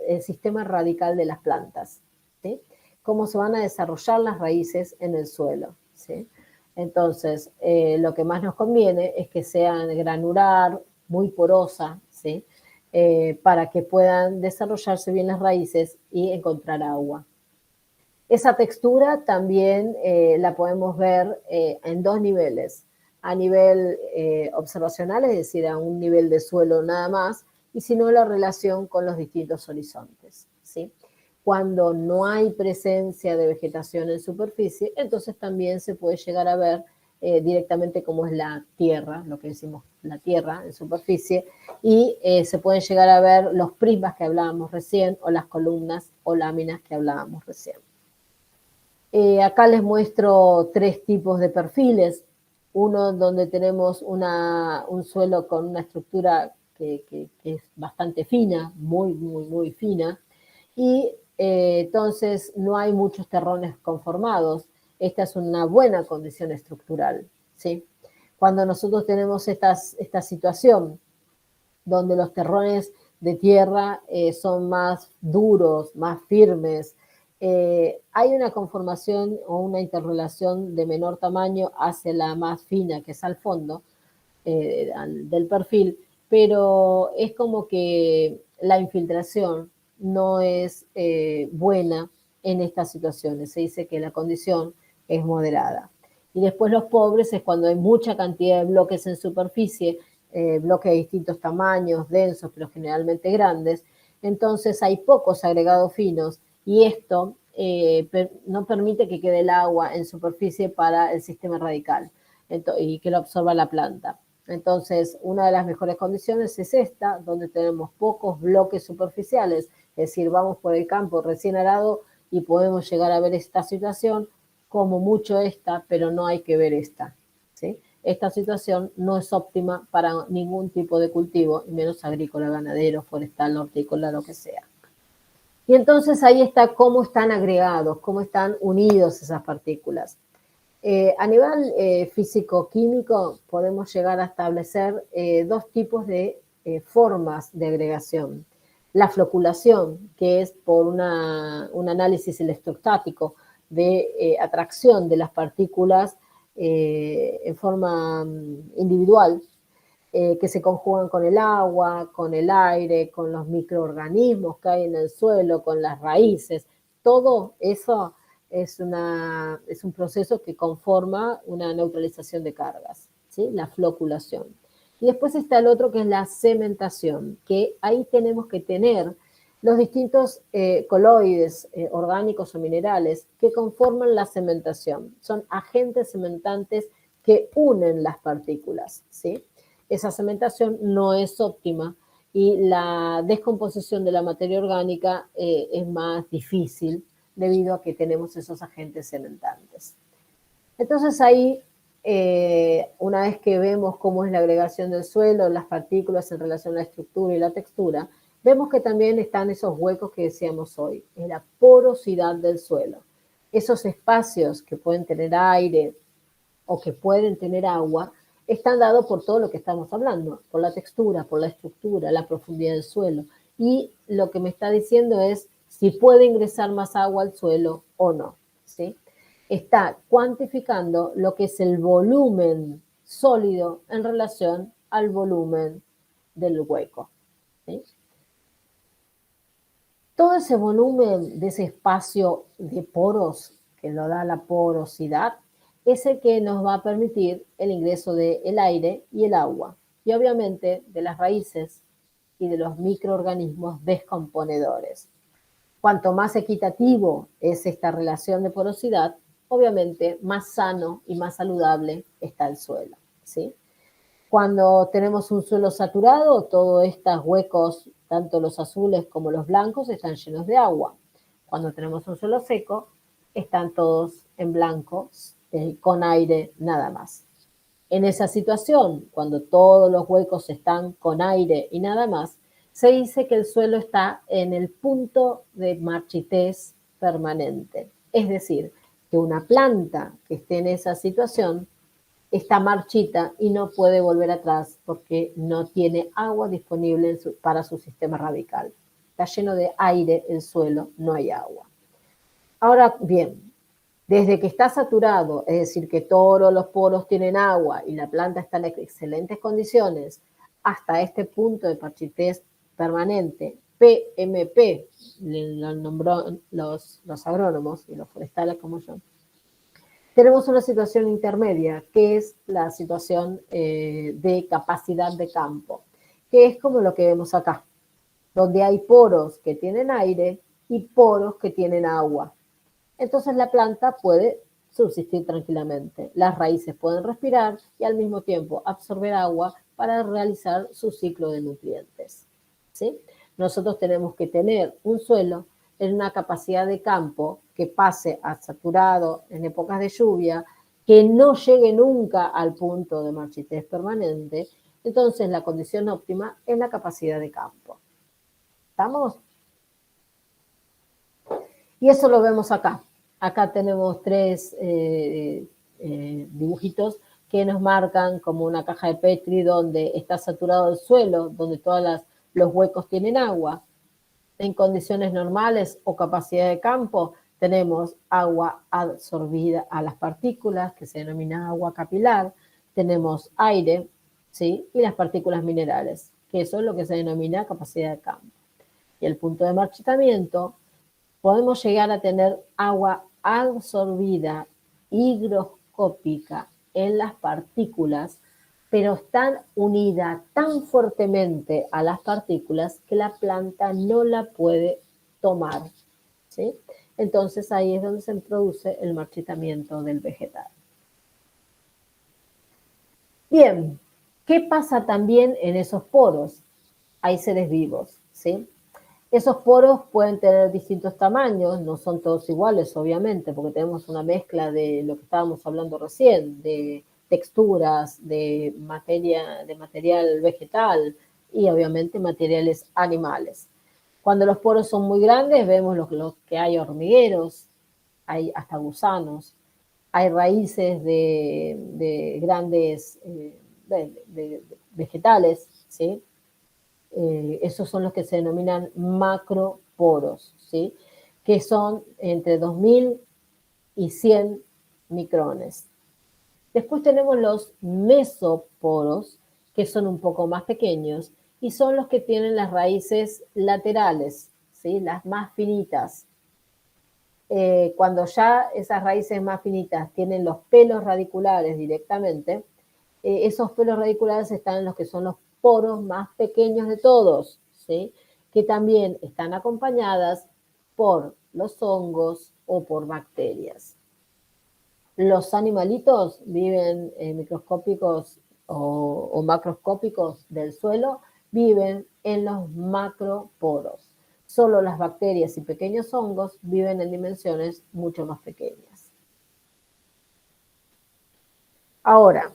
el sistema radical de las plantas, ¿sí? Cómo se van a desarrollar las raíces en el suelo, ¿sí? Entonces, lo que más nos conviene es que sean granular, muy porosa, ¿sí? Para que puedan desarrollarse bien las raíces y encontrar agua. Esa textura también la podemos ver en dos niveles. A nivel observacional, es decir, a un nivel de suelo nada más, y si no, la relación con los distintos horizontes, ¿sí? Cuando no hay presencia de vegetación en superficie, entonces también se puede llegar a ver directamente cómo es la tierra, lo que decimos la tierra en superficie, y se pueden llegar a ver los prismas que hablábamos recién, o las columnas o láminas que hablábamos recién. Acá les muestro tres tipos de perfiles. Uno donde tenemos un suelo con una estructura que es bastante fina, muy fina, y entonces no hay muchos terrones conformados. Esta es una buena condición estructural, ¿sí? Cuando nosotros tenemos esta situación donde los terrones de tierra son más duros, más firmes, hay una conformación o una interrelación de menor tamaño hacia la más fina, que es al fondo del perfil, pero es como que la infiltración no es buena en estas situaciones. Se dice que la condición es moderada. Y después los pobres es cuando hay mucha cantidad de bloques en superficie, bloques de distintos tamaños, densos, pero generalmente grandes. Entonces hay pocos agregados finos y esto no permite que quede el agua en superficie para el sistema radical y que lo absorba la planta. Entonces, una de las mejores condiciones es esta, donde tenemos pocos bloques superficiales, es decir, vamos por el campo recién arado y podemos llegar a ver esta situación, como mucho esta, pero no hay que ver esta, ¿sí? Esta situación no es óptima para ningún tipo de cultivo, y menos agrícola, ganadero, forestal, hortícola, lo que sea. Y entonces ahí está cómo están agregados, cómo están unidos esas partículas. A nivel físico-químico podemos llegar a establecer dos tipos de formas de agregación. La floculación, que es por un análisis electrostático de atracción de las partículas en forma individual, que se conjugan con el agua, con el aire, con los microorganismos que hay en el suelo, con las raíces. Todo eso es un proceso que conforma una neutralización de cargas, ¿sí? La floculación. Y después está el otro que es la cementación, que ahí tenemos que tener los distintos coloides orgánicos o minerales que conforman la cementación. Son agentes cementantes que unen las partículas, ¿sí? Esa cementación no es óptima y la descomposición de la materia orgánica es más difícil debido a que tenemos esos agentes cementantes. Entonces ahí, una vez que vemos cómo es la agregación del suelo, las partículas en relación a la estructura y la textura, vemos que también están esos huecos que decíamos hoy, es la porosidad del suelo. Esos espacios que pueden tener aire o que pueden tener agua, están dados por todo lo que estamos hablando, por la textura, por la estructura, la profundidad del suelo. Y lo que me está diciendo es si puede ingresar más agua al suelo o no, ¿sí? Está cuantificando lo que es el volumen sólido en relación al volumen del hueco, ¿sí? Todo ese volumen de ese espacio de poros que lo da la porosidad es el que nos va a permitir el ingreso del aire y el agua, y obviamente de las raíces y de los microorganismos descomponedores. Cuanto más equitativo es esta relación de porosidad, obviamente más sano y más saludable está el suelo, ¿sí? Cuando tenemos un suelo saturado, todos estos huecos, tanto los azules como los blancos, están llenos de agua. Cuando tenemos un suelo seco, están todos en blanco, con aire nada más. En esa situación, cuando todos los huecos están con aire y nada más, se dice que el suelo está en el punto de marchitez permanente. Es decir, que una planta que esté en esa situación está marchita y no puede volver atrás porque no tiene agua disponible para su sistema radical. Está lleno de aire el suelo, no hay agua. Ahora bien, desde que está saturado, es decir, que todos los poros tienen agua y la planta está en excelentes condiciones, hasta este punto de marchitez permanente, PMP, lo nombró los agrónomos y los forestales como yo, tenemos una situación intermedia, que es la situación de capacidad de campo, que es como lo que vemos acá, donde hay poros que tienen aire y poros que tienen agua. Entonces la planta puede subsistir tranquilamente. Las raíces pueden respirar y al mismo tiempo absorber agua para realizar su ciclo de nutrientes. ¿Sí? Nosotros tenemos que tener un suelo en una capacidad de campo que pase a saturado en épocas de lluvia, que no llegue nunca al punto de marchitez permanente. Entonces la condición óptima es la capacidad de campo. ¿Estamos? Y eso lo vemos acá. Acá tenemos 3 dibujitos que nos marcan como una caja de Petri donde está saturado el suelo, donde todos los huecos tienen agua. En condiciones normales o capacidad de campo tenemos agua absorbida a las partículas, que se denomina agua capilar. Tenemos aire, ¿sí? Y las partículas minerales, que eso es lo que se denomina capacidad de campo. Y el punto de marchitamiento, podemos llegar a tener agua absorbida higroscópica en las partículas, pero están unidas tan fuertemente a las partículas que la planta no la puede tomar, ¿sí? Entonces ahí es donde se produce el marchitamiento del vegetal. Bien, ¿qué pasa también en esos poros? Hay seres vivos, ¿sí? Esos poros pueden tener distintos tamaños, no son todos iguales, obviamente, porque tenemos una mezcla de lo que estábamos hablando recién, de texturas, de material vegetal y obviamente materiales animales. Cuando los poros son muy grandes, vemos los que hay hormigueros, hay hasta gusanos, hay raíces de grandes de vegetales, ¿sí? Esos son los que se denominan macroporos, ¿sí? Que son entre 2000 y 100 micrones. Después tenemos los mesoporos, que son un poco más pequeños, y son los que tienen las raíces laterales, ¿sí? Las más finitas. Cuando ya esas raíces más finitas tienen los pelos radiculares directamente, esos pelos radiculares están en los que son los poros más pequeños de todos, ¿sí? Que también están acompañadas por los hongos o por bacterias. Los animalitos viven microscópicos o macroscópicos del suelo, viven en los macroporos. Solo las bacterias y pequeños hongos viven en dimensiones mucho más pequeñas. Ahora,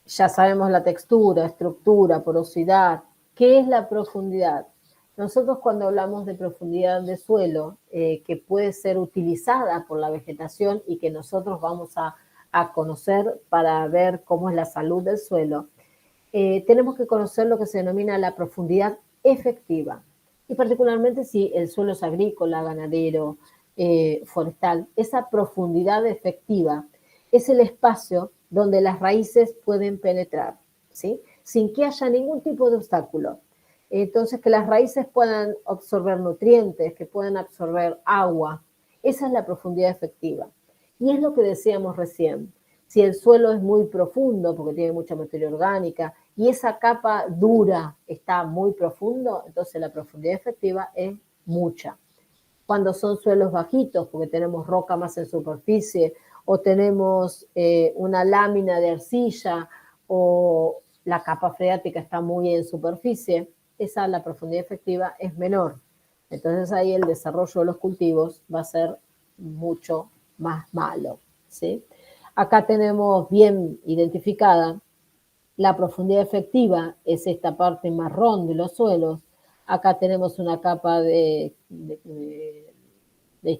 ya sabemos la textura, estructura, porosidad. ¿Qué es la profundidad? Nosotros cuando hablamos de profundidad de suelo, que puede ser utilizada por la vegetación y que nosotros vamos a conocer para ver cómo es la salud del suelo, tenemos que conocer lo que se denomina la profundidad efectiva. Y particularmente si el suelo es agrícola, ganadero, forestal, esa profundidad efectiva es el espacio donde las raíces pueden penetrar, ¿sí? Sin que haya ningún tipo de obstáculo. Entonces, que las raíces puedan absorber nutrientes, que puedan absorber agua. Esa es la profundidad efectiva. Y es lo que decíamos recién. Si el suelo es muy profundo, porque tiene mucha materia orgánica, y esa capa dura está muy profundo, entonces la profundidad efectiva es mucha. Cuando son suelos bajitos, porque tenemos roca más en superficie, o tenemos una lámina de arcilla, o la capa freática está muy en superficie, la profundidad efectiva es menor. Entonces ahí el desarrollo de los cultivos va a ser mucho más malo, ¿sí? Acá tenemos bien identificada la profundidad efectiva, es esta parte marrón de los suelos. Acá tenemos una capa de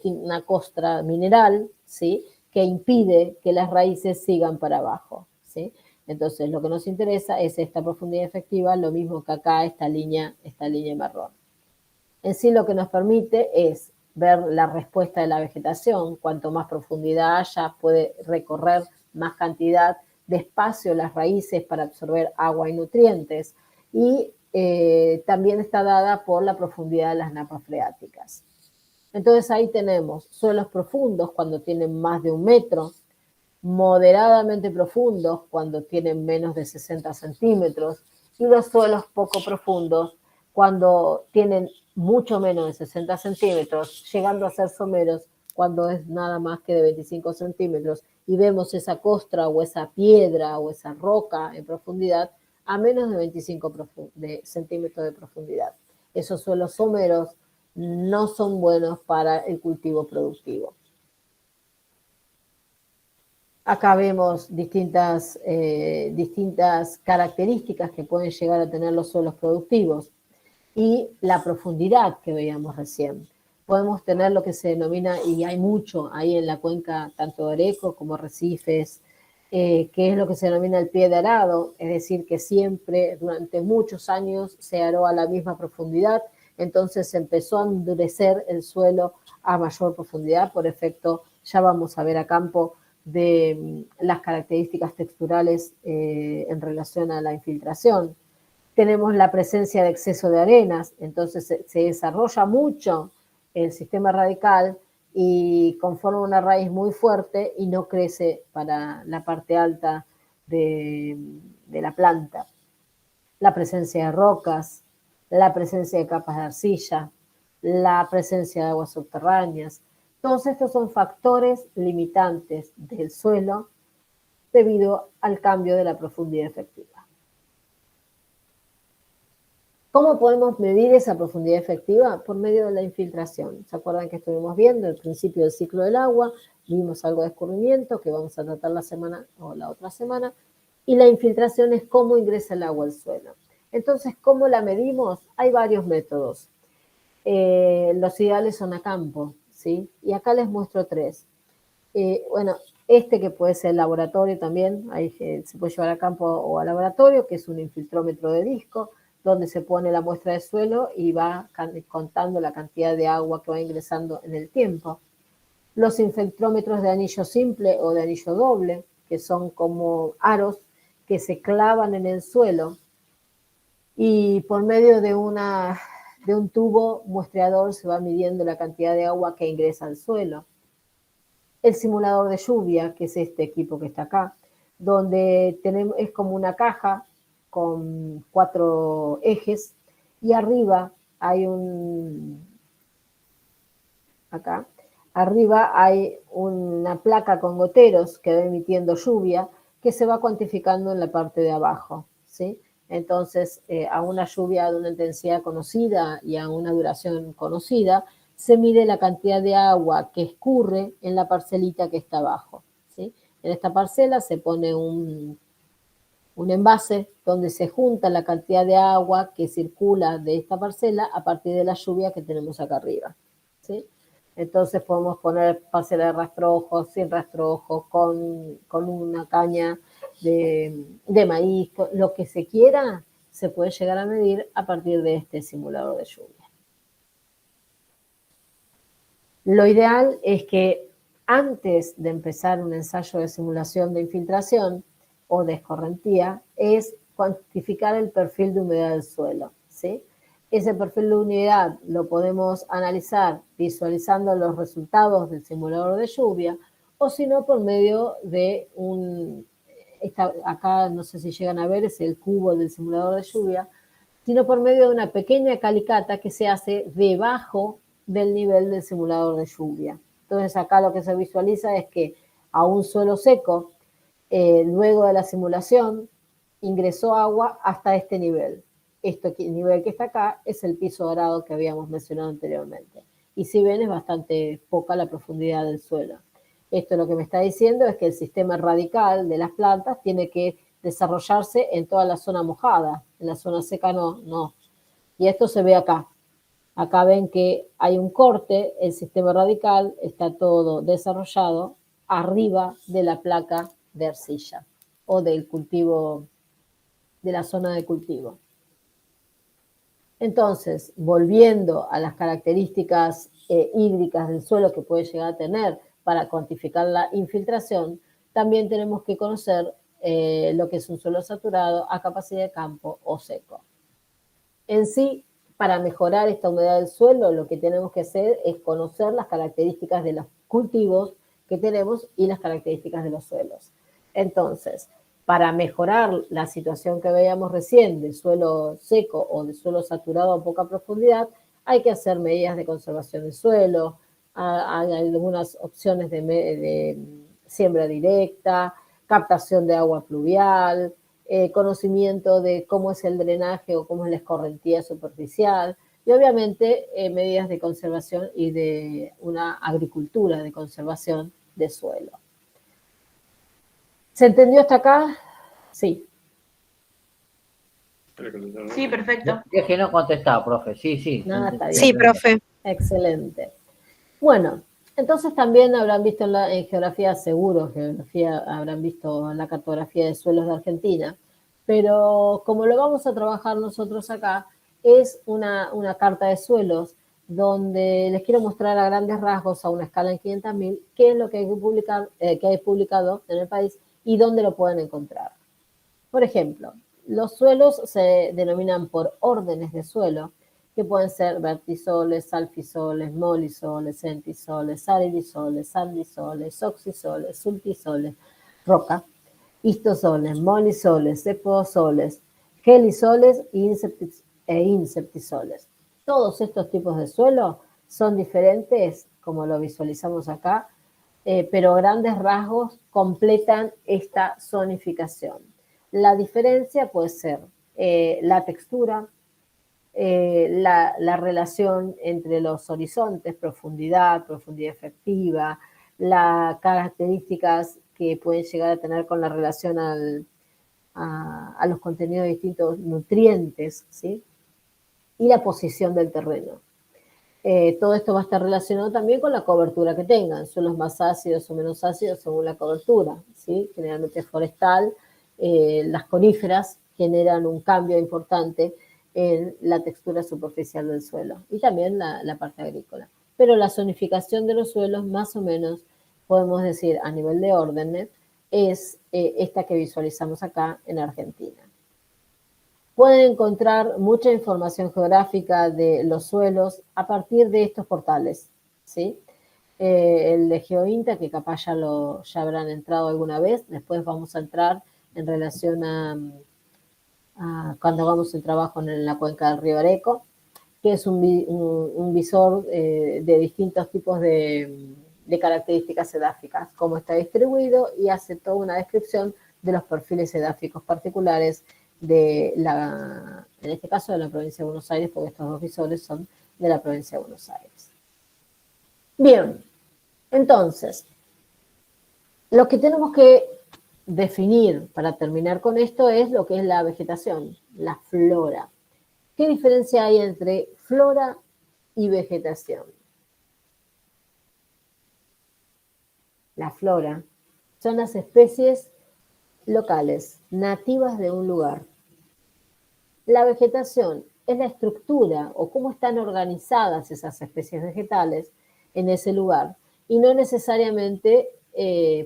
una costra mineral, ¿sí? Que impide que las raíces sigan para abajo, ¿sí? Entonces, lo que nos interesa es esta profundidad efectiva, lo mismo que acá esta línea marrón. En sí, lo que nos permite es ver la respuesta de la vegetación. Cuanto más profundidad haya, puede recorrer más cantidad de espacio las raíces para absorber agua y nutrientes. Y también está dada por la profundidad de las napas freáticas. Entonces ahí tenemos suelos profundos cuando tienen más de 1 metro, moderadamente profundos cuando tienen menos de 60 centímetros y los suelos poco profundos cuando tienen mucho menos de 60 centímetros, llegando a ser someros cuando es nada más que de 25 centímetros y vemos esa costra o esa piedra o esa roca en profundidad a menos de 25 centímetros de profundidad. Esos suelos someros no son buenos para el cultivo productivo. Acá vemos distintas características que pueden llegar a tener los suelos productivos y la profundidad que veíamos recién. Podemos tener lo que se denomina, y hay mucho ahí en la cuenca, tanto de Areco como Arrecifes, que es lo que se denomina el pie de arado, es decir, que siempre, durante muchos años, se aró a la misma profundidad, entonces se empezó a endurecer el suelo a mayor profundidad por efecto, ya vamos a ver a campo, de las características texturales en relación a la infiltración. Tenemos la presencia de exceso de arenas, entonces se desarrolla mucho el sistema radical y conforma una raíz muy fuerte y no crece para la parte alta de la planta. La presencia de rocas, la presencia de capas de arcilla, la presencia de aguas subterráneas. Todos estos son factores limitantes del suelo debido al cambio de la profundidad efectiva. ¿Cómo podemos medir esa profundidad efectiva? Por medio de la infiltración. ¿Se acuerdan que estuvimos viendo el principio del ciclo del agua? Vimos algo de escurrimiento que vamos a tratar la semana o la otra semana. Y la infiltración es cómo ingresa el agua al suelo. Entonces, ¿cómo la medimos? Hay varios métodos. Los ideales son a campo, ¿sí? Y acá les muestro 3. Bueno, este que puede ser laboratorio también, ahí se puede llevar a campo o a laboratorio, que es un infiltrómetro de disco, donde se pone la muestra de suelo y va contando la cantidad de agua que va ingresando en el tiempo. Los infiltrómetros de anillo simple o de anillo doble, que son como aros que se clavan en el suelo y por medio de un tubo muestreador se va midiendo la cantidad de agua que ingresa al suelo. El simulador de lluvia, que es este equipo que está acá, donde es como una caja con 4 ejes y arriba hay arriba hay una placa con goteros que va emitiendo lluvia que se va cuantificando en la parte de abajo, ¿sí? Entonces, a una lluvia de una intensidad conocida y a una duración conocida, se mide la cantidad de agua que escurre en la parcelita que está abajo, ¿sí? En esta parcela se pone un envase donde se junta la cantidad de agua que circula de esta parcela a partir de la lluvia que tenemos acá arriba, ¿sí? Entonces podemos poner parcela de rastrojos, sin rastrojos, con una caña de maíz, lo que se quiera, se puede llegar a medir a partir de este simulador de lluvia. Lo ideal es que antes de empezar un ensayo de simulación de infiltración o de escorrentía, es cuantificar el perfil de humedad del suelo, ¿sí? Ese perfil de humedad lo podemos analizar visualizando los resultados del simulador de lluvia o si no por medio de acá no sé si llegan a ver, es el cubo del simulador de lluvia, sino por medio de una pequeña calicata que se hace debajo del nivel del simulador de lluvia. Entonces acá lo que se visualiza es que a un suelo seco, luego de la simulación, ingresó agua hasta este nivel. El nivel que está acá es el piso dorado que habíamos mencionado anteriormente. Y si ven, es bastante poca la profundidad del suelo. Esto lo que me está diciendo es que el sistema radical de las plantas tiene que desarrollarse en toda la zona mojada. En la zona seca no. Y esto se ve acá. Acá ven que hay un corte, el sistema radical está todo desarrollado arriba de la placa de arcilla o del cultivo, de la zona de cultivo. Entonces, volviendo a las características hídricas del suelo que puede llegar a tener para cuantificar la infiltración, también tenemos que conocer lo que es un suelo saturado a capacidad de campo o seco. En sí, para mejorar esta humedad del suelo, lo que tenemos que hacer es conocer las características de los cultivos que tenemos y las características de los suelos. Entonces, para mejorar la situación que veíamos recién de suelo seco o de suelo saturado a poca profundidad, hay que hacer medidas de conservación del suelo, hay algunas opciones de siembra directa, captación de agua pluvial, conocimiento de cómo es el drenaje o cómo es la escorrentía superficial y obviamente medidas de conservación y de una agricultura de conservación de suelo. ¿Se entendió hasta acá? Sí. Sí, perfecto. Es que no contestaba, profe. Sí, sí. Nada, está bien. Sí, profe. Excelente. Bueno, entonces también habrán visto en geografía, seguro, habrán visto en la cartografía de suelos de Argentina, pero como lo vamos a trabajar nosotros acá, es una carta de suelos donde les quiero mostrar a grandes rasgos, a una escala en 500.000, qué es lo que hay publicado en el país y dónde lo pueden encontrar. Por ejemplo, los suelos se denominan por órdenes de suelo, que pueden ser vertisoles, salfisoles, molisoles, centisoles, arilisoles, sandisoles, oxisoles, sultisoles, roca, histosoles, molisoles, ceposoles, gelisoles e inseptisoles. Todos estos tipos de suelo son diferentes, como lo visualizamos acá, pero a grandes rasgos completan esta zonificación. La diferencia puede ser la textura, la relación entre los horizontes, profundidad efectiva, las características que pueden llegar a tener con la relación a los contenidos de distintos nutrientes, ¿sí? Y la posición del terreno. Todo esto va a estar relacionado también con la cobertura que tengan, suelos más ácidos o menos ácidos según la cobertura, ¿sí? Generalmente forestal, las coníferas generan un cambio importante en la textura superficial del suelo y también la parte agrícola. Pero la zonificación de los suelos, más o menos, podemos decir a nivel de órdenes, es esta que visualizamos acá en Argentina. Pueden encontrar mucha información geográfica de los suelos a partir de estos portales, ¿sí? El de GeoInta, que capaz ya habrán entrado alguna vez, después vamos a entrar en relación a cuando hagamos el trabajo en la cuenca del río Areco, que es un visor de distintos tipos de características edáficas, cómo está distribuido y hace toda una descripción de los perfiles edáficos particulares en este caso de la provincia de Buenos Aires, porque estos dos visores son de la provincia de Buenos Aires. Bien, entonces, lo que tenemos que definir para terminar con esto es lo que es la vegetación, la flora. ¿Qué diferencia hay entre flora y vegetación? La flora son las especies locales, nativas de un lugar. La vegetación es la estructura o cómo están organizadas esas especies vegetales en ese lugar y no necesariamente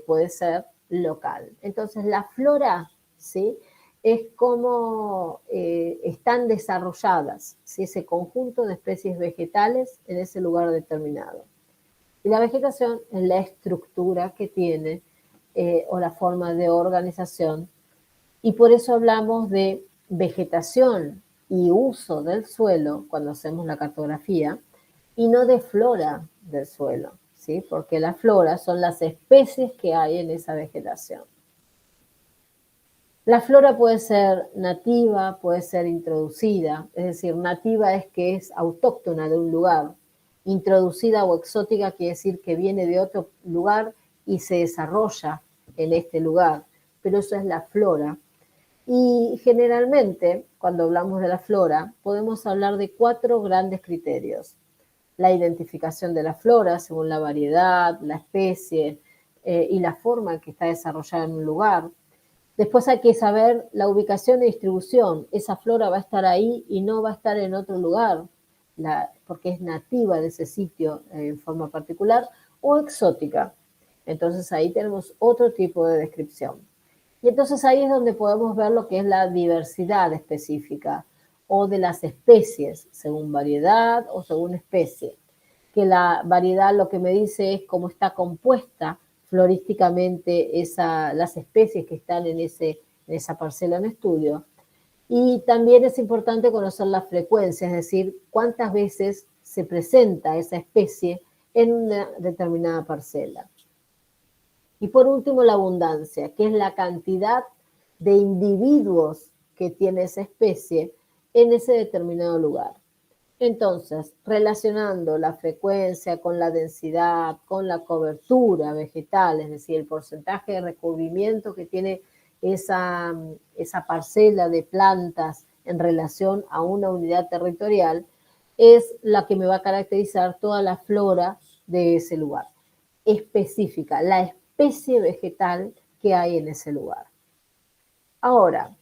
puede ser local. Entonces, la flora, ¿sí?, es cómo están desarrolladas, ¿sí?, ese conjunto de especies vegetales en ese lugar determinado. Y la vegetación es la estructura que tiene o la forma de organización. Y por eso hablamos de vegetación y uso del suelo cuando hacemos la cartografía y no de flora del suelo, ¿sí? Porque la flora son las especies que hay en esa vegetación. La flora puede ser nativa, puede ser introducida, es decir, nativa es que es autóctona de un lugar, introducida o exótica quiere decir que viene de otro lugar y se desarrolla en este lugar, pero eso es la flora. Y generalmente, cuando hablamos de la flora, podemos hablar de 4 grandes criterios. La identificación de la flora según la variedad, la especie y la forma en que está desarrollada en un lugar. Después hay que saber la ubicación y distribución. Esa flora va a estar ahí y no va a estar en otro lugar, porque es nativa de ese sitio en forma particular o exótica. Entonces ahí tenemos otro tipo de descripción. Y entonces ahí es donde podemos ver lo que es la diversidad específica o de las especies, según variedad o según especie. Que la variedad lo que me dice es cómo está compuesta florísticamente las especies que están en esa parcela en estudio. Y también es importante conocer la frecuencia, es decir, cuántas veces se presenta esa especie en una determinada parcela. Y por último, la abundancia, que es la cantidad de individuos que tiene esa especie en ese determinado lugar. Entonces, relacionando la frecuencia con la densidad, con la cobertura vegetal, es decir, el porcentaje de recubrimiento que tiene esa parcela de plantas en relación a una unidad territorial, es la que me va a caracterizar toda la flora de ese lugar. Específica, la especie vegetal que hay en ese lugar. Ahora,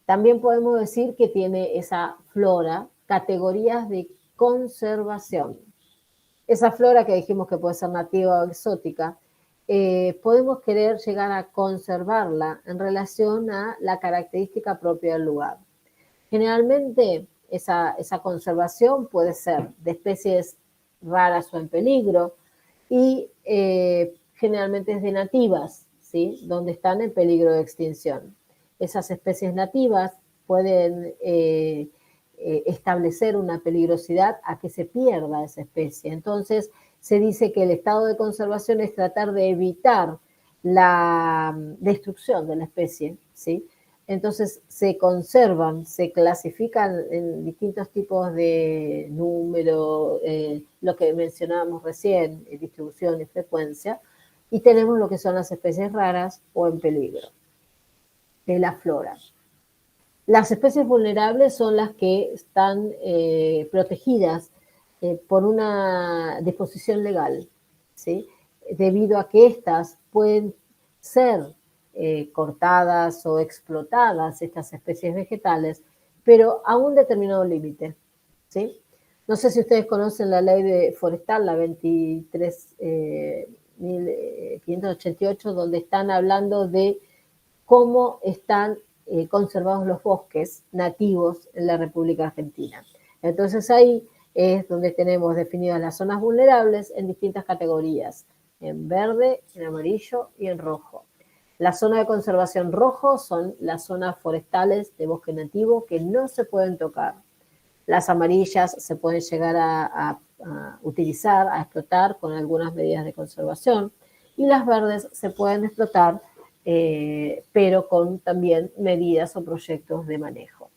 también podemos decir que tiene esa flora categorías de conservación. Esa flora que dijimos que puede ser nativa o exótica, podemos querer llegar a conservarla en relación a la característica propia del lugar. Generalmente esa conservación puede ser de especies raras o en peligro y generalmente es de nativas, ¿sí? Donde están en peligro de extinción. Esas especies nativas pueden establecer una peligrosidad a que se pierda esa especie. Entonces, se dice que el estado de conservación es tratar de evitar la destrucción de la especie, ¿sí? Entonces, se conservan, se clasifican en distintos tipos de número, lo que mencionábamos recién, distribución y frecuencia, y tenemos lo que son las especies raras o en peligro de la flora. Las especies vulnerables son las que están protegidas por una disposición legal, ¿sí? Debido a que estas pueden ser cortadas o explotadas, estas especies vegetales, pero a un determinado límite, ¿sí? No sé si ustedes conocen la ley forestal, la 23.588, donde están hablando de cómo están conservados los bosques nativos en la República Argentina. Entonces ahí es donde tenemos definidas las zonas vulnerables en distintas categorías, en verde, en amarillo y en rojo. La zona de conservación rojo son las zonas forestales de bosque nativo que no se pueden tocar. Las amarillas se pueden llegar a utilizar, a explotar con algunas medidas de conservación, y las verdes se pueden explotar pero con también medidas o proyectos de manejo.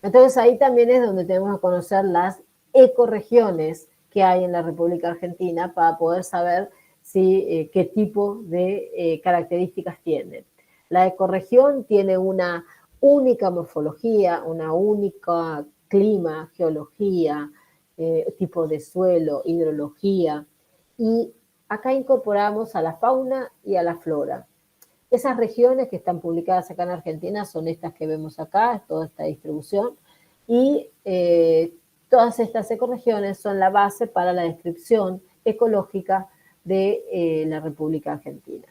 Entonces ahí también es donde tenemos que conocer las ecorregiones que hay en la República Argentina para poder saber qué tipo de características tiene. La ecorregión tiene una única morfología, una única clima, geología, tipo de suelo, hidrología, y acá incorporamos a la fauna y a la flora. Esas regiones que están publicadas acá en Argentina son estas que vemos acá, toda esta distribución, y todas estas ecorregiones son la base para la descripción ecológica de la República Argentina.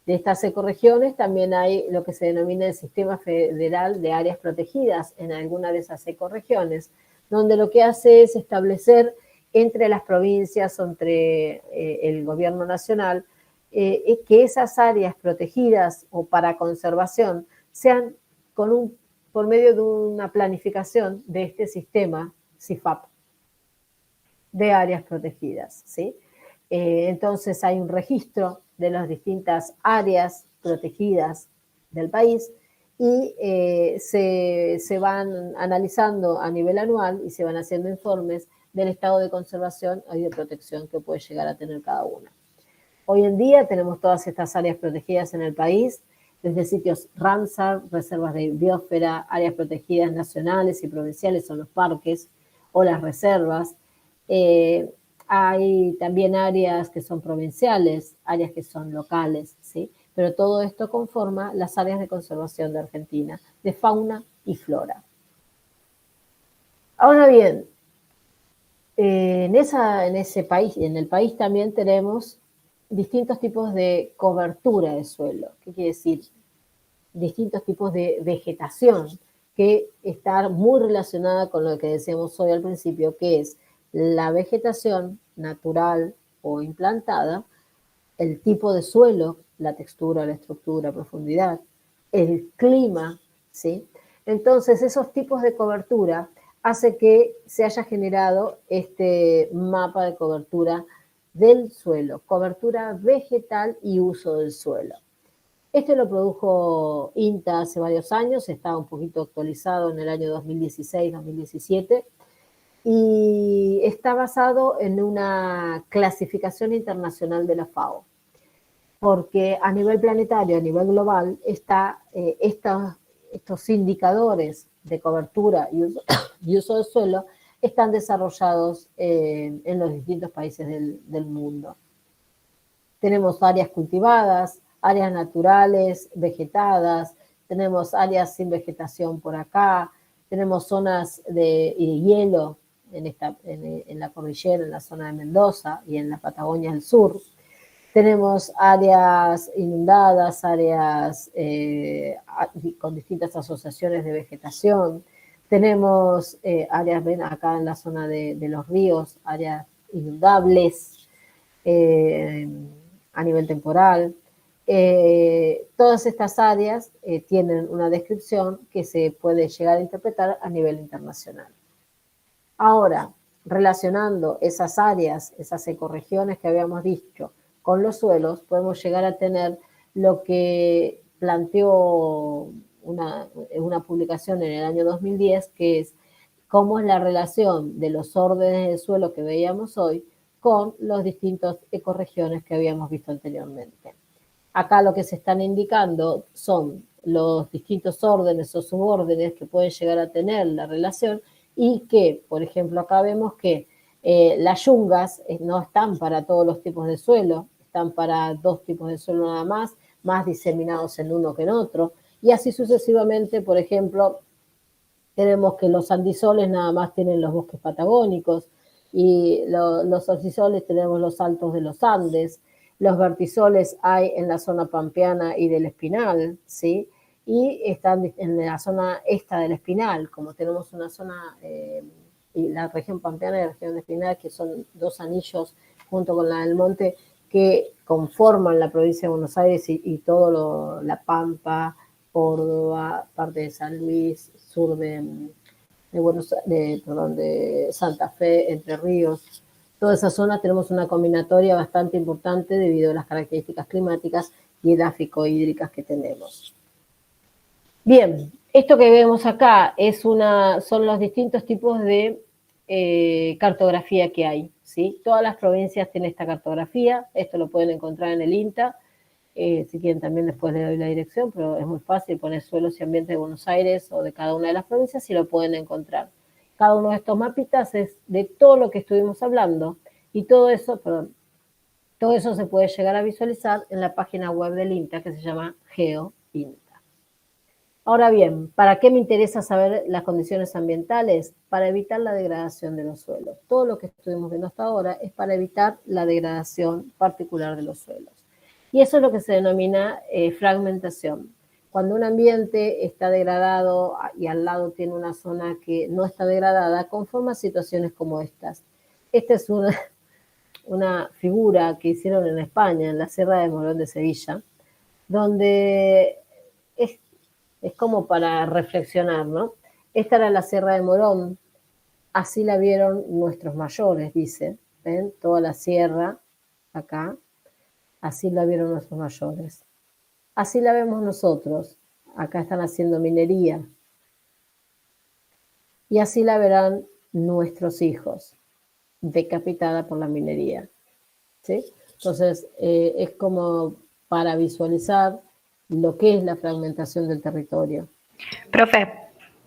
De estas ecorregiones también hay lo que se denomina el Sistema Federal de Áreas Protegidas en alguna de esas ecorregiones, donde lo que hace es establecer entre las provincias o entre el gobierno nacional, que esas áreas protegidas o para conservación sean por medio de una planificación de este sistema CIFAP de áreas protegidas, ¿sí? Entonces hay un registro de las distintas áreas protegidas del país y se van analizando a nivel anual y se van haciendo informes del estado de conservación y de protección que puede llegar a tener cada una. Hoy en día tenemos todas estas áreas protegidas en el país, desde sitios Ramsar, reservas de biosfera, áreas protegidas nacionales y provinciales, son los parques o las reservas. Hay también áreas que son provinciales, áreas que son locales, ¿sí? Pero todo esto conforma las áreas de conservación de Argentina, de fauna y flora. Ahora bien, en ese país, en el país también tenemos distintos tipos de cobertura de suelo. ¿Qué quiere decir? Distintos tipos de vegetación que está muy relacionada con lo que decíamos hoy al principio, que es la vegetación natural o implantada, el tipo de suelo, la textura, la estructura, profundidad, el clima, ¿sí? Entonces, esos tipos de cobertura hace que se haya generado este mapa de cobertura del suelo, cobertura vegetal y uso del suelo. Este lo produjo INTA hace varios años, está un poquito actualizado en el año 2016-2017 y está basado en una clasificación internacional de la FAO, porque a nivel planetario, a nivel global, estos indicadores de cobertura y uso del suelo están desarrollados en los distintos países del mundo. Tenemos áreas cultivadas, áreas naturales, vegetadas, tenemos áreas sin vegetación por acá, tenemos zonas de hielo en la cordillera, en la zona de Mendoza y en la Patagonia del Sur. Tenemos áreas inundadas, áreas con distintas asociaciones de vegetación. Tenemos áreas, ven acá en la zona de los ríos, áreas inundables a nivel temporal. Todas estas áreas tienen una descripción que se puede llegar a interpretar a nivel internacional. Ahora, relacionando esas áreas, esas ecorregiones que habíamos dicho, con los suelos, podemos llegar a tener lo que planteó una publicación en el año 2010, que es cómo es la relación de los órdenes del suelo que veíamos hoy con los distintos ecorregiones que habíamos visto anteriormente. Acá lo que se están indicando son los distintos órdenes o subórdenes que pueden llegar a tener la relación y que, por ejemplo, acá vemos que las yungas no están para todos los tipos de suelo, están para 2 tipos de suelo nada más diseminados en uno que en otro, y así sucesivamente. Por ejemplo, tenemos que los andisoles nada más tienen los bosques patagónicos, y los altisoles tenemos los altos de los Andes, los vertisoles hay en la zona pampeana y del Espinal, ¿sí? Y están en la zona esta del Espinal, como tenemos una zona, y la región pampeana y la región del Espinal, que son 2 anillos junto con la del Monte, que conforman la provincia de Buenos Aires y todo la Pampa, Córdoba, parte de San Luis, sur de Santa Fe, Entre Ríos. Toda esa zona tenemos una combinatoria bastante importante debido a las características climáticas y edáfico-hídricas que tenemos. Bien, esto que vemos acá son los distintos tipos de cartografía que hay, ¿sí? Todas las provincias tienen esta cartografía, esto lo pueden encontrar en el INTA, si quieren también después le doy la dirección, pero es muy fácil poner suelos y ambientes de Buenos Aires o de cada una de las provincias y lo pueden encontrar. Cada uno de estos mapitas es de todo lo que estuvimos hablando y todo eso se puede llegar a visualizar en la página web del INTA que se llama GeoINTA. Ahora bien, ¿para qué me interesa saber las condiciones ambientales? Para evitar la degradación de los suelos. Todo lo que estuvimos viendo hasta ahora es para evitar la degradación particular de los suelos. Y eso es lo que se denomina fragmentación. Cuando un ambiente está degradado y al lado tiene una zona que no está degradada, conforma situaciones como estas. Esta es una figura que hicieron en España, en la Sierra de Morón de Sevilla, donde es como para reflexionar, ¿no? Esta era la Sierra de Morón, así la vieron nuestros mayores, dice, ¿ven? Toda la sierra, acá, así la vieron nuestros mayores. Así la vemos nosotros, acá están haciendo minería. Y así la verán nuestros hijos, decapitada por la minería, ¿sí? Entonces, es como para visualizar lo que es la fragmentación del territorio. Profe,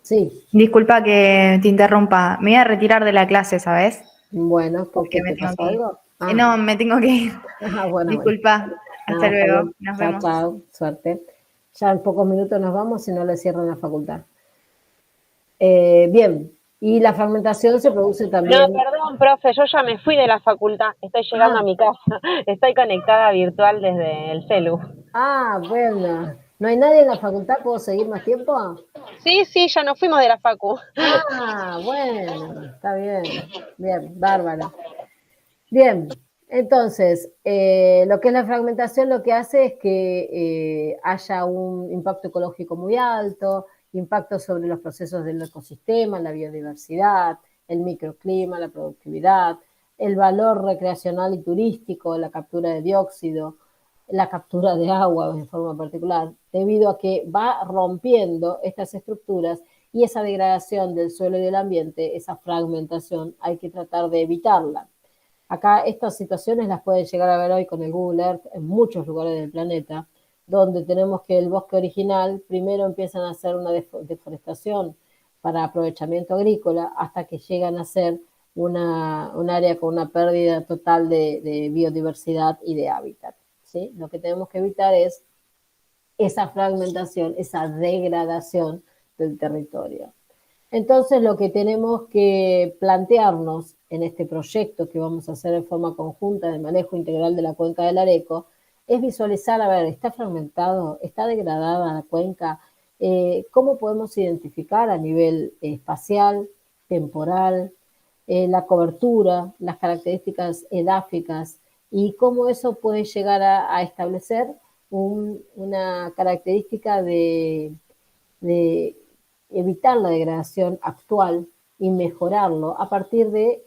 Sí, disculpa que te interrumpa. Me voy a retirar de la clase, ¿sabes? bueno, ¿por qué Porque me te tengo pasó que ir. algo? Ah, No, me tengo que ir. bueno. Disculpa. Hasta Nada, está luego. bien. Nos Chao, vemos. chao, suerte. Ya en pocos minutos nos vamos si no le cierran la facultad. Bien, y la fragmentación se produce No, también. perdón, profe, yo ya me fui de la facultad, estoy llegando a mi casa, estoy conectada virtual desde el celu. Bueno, ¿no hay nadie en la facultad? ¿Puedo seguir más tiempo? Sí, ya nos fuimos de la facu. Bueno, está bien, bien, bárbaro. Bien, entonces, lo que es la fragmentación lo que hace es que haya un impacto ecológico muy alto, impacto sobre los procesos del ecosistema, la biodiversidad, el microclima, la productividad, el valor recreacional y turístico, la captura de dióxido, la captura de agua en forma particular, debido a que va rompiendo estas estructuras y esa degradación del suelo y del ambiente, esa fragmentación, hay que tratar de evitarla. Acá estas situaciones las pueden llegar a ver hoy con el Google Earth en muchos lugares del planeta, donde tenemos que el bosque original primero empiezan a hacer una deforestación para aprovechamiento agrícola hasta que llegan a ser un área con una pérdida total de biodiversidad y de hábitat. ¿Sí? Lo que tenemos que evitar es esa fragmentación, esa degradación del territorio. Entonces, lo que tenemos que plantearnos en este proyecto que vamos a hacer en forma conjunta de manejo integral de la cuenca del Areco es visualizar, a ver, ¿está fragmentado? ¿Está degradada la cuenca? ¿Cómo podemos identificar a nivel espacial, temporal, la cobertura, las características edáficas y cómo eso puede llegar a establecer una característica de evitar la degradación actual y mejorarlo a partir de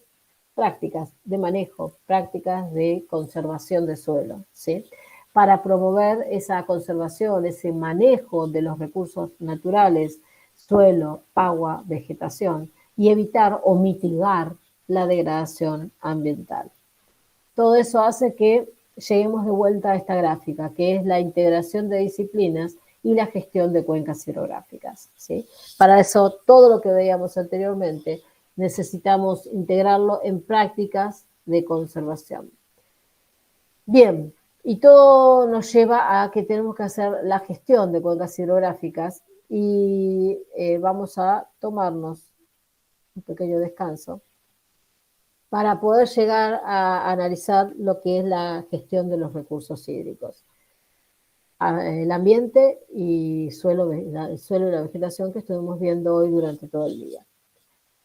prácticas de manejo, prácticas de conservación de suelo, ¿sí? Para promover esa conservación, ese manejo de los recursos naturales, suelo, agua, vegetación, y evitar o mitigar la degradación ambiental. Todo eso hace que lleguemos de vuelta a esta gráfica, que es la integración de disciplinas y la gestión de cuencas hidrográficas, ¿sí? Para eso, todo lo que veíamos anteriormente, necesitamos integrarlo en prácticas de conservación. Bien, y todo nos lleva a que tenemos que hacer la gestión de cuencas hidrográficas y vamos a tomarnos un pequeño descanso para poder llegar a analizar lo que es la gestión de los recursos hídricos. El ambiente y el suelo y la vegetación que estuvimos viendo hoy durante todo el día.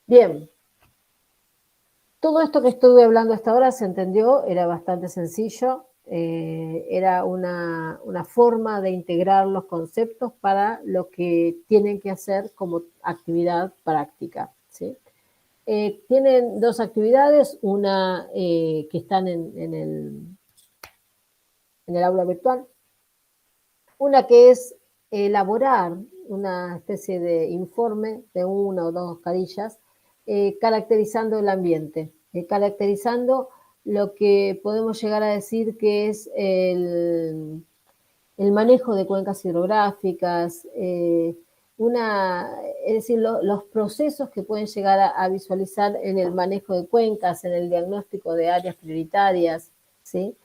Bien, todo esto que estuve hablando hasta ahora se entendió, era bastante sencillo, era una forma de integrar los conceptos para lo que tienen que hacer como actividad práctica, ¿sí? Tienen dos actividades, una que están en el aula virtual, una que es elaborar una especie de informe de una o dos carillas caracterizando el ambiente, caracterizando lo que podemos llegar a decir que es el manejo de cuencas hidrográficas, es decir, los procesos que pueden llegar a visualizar en el manejo de cuencas, en el diagnóstico de áreas prioritarias, ¿sí?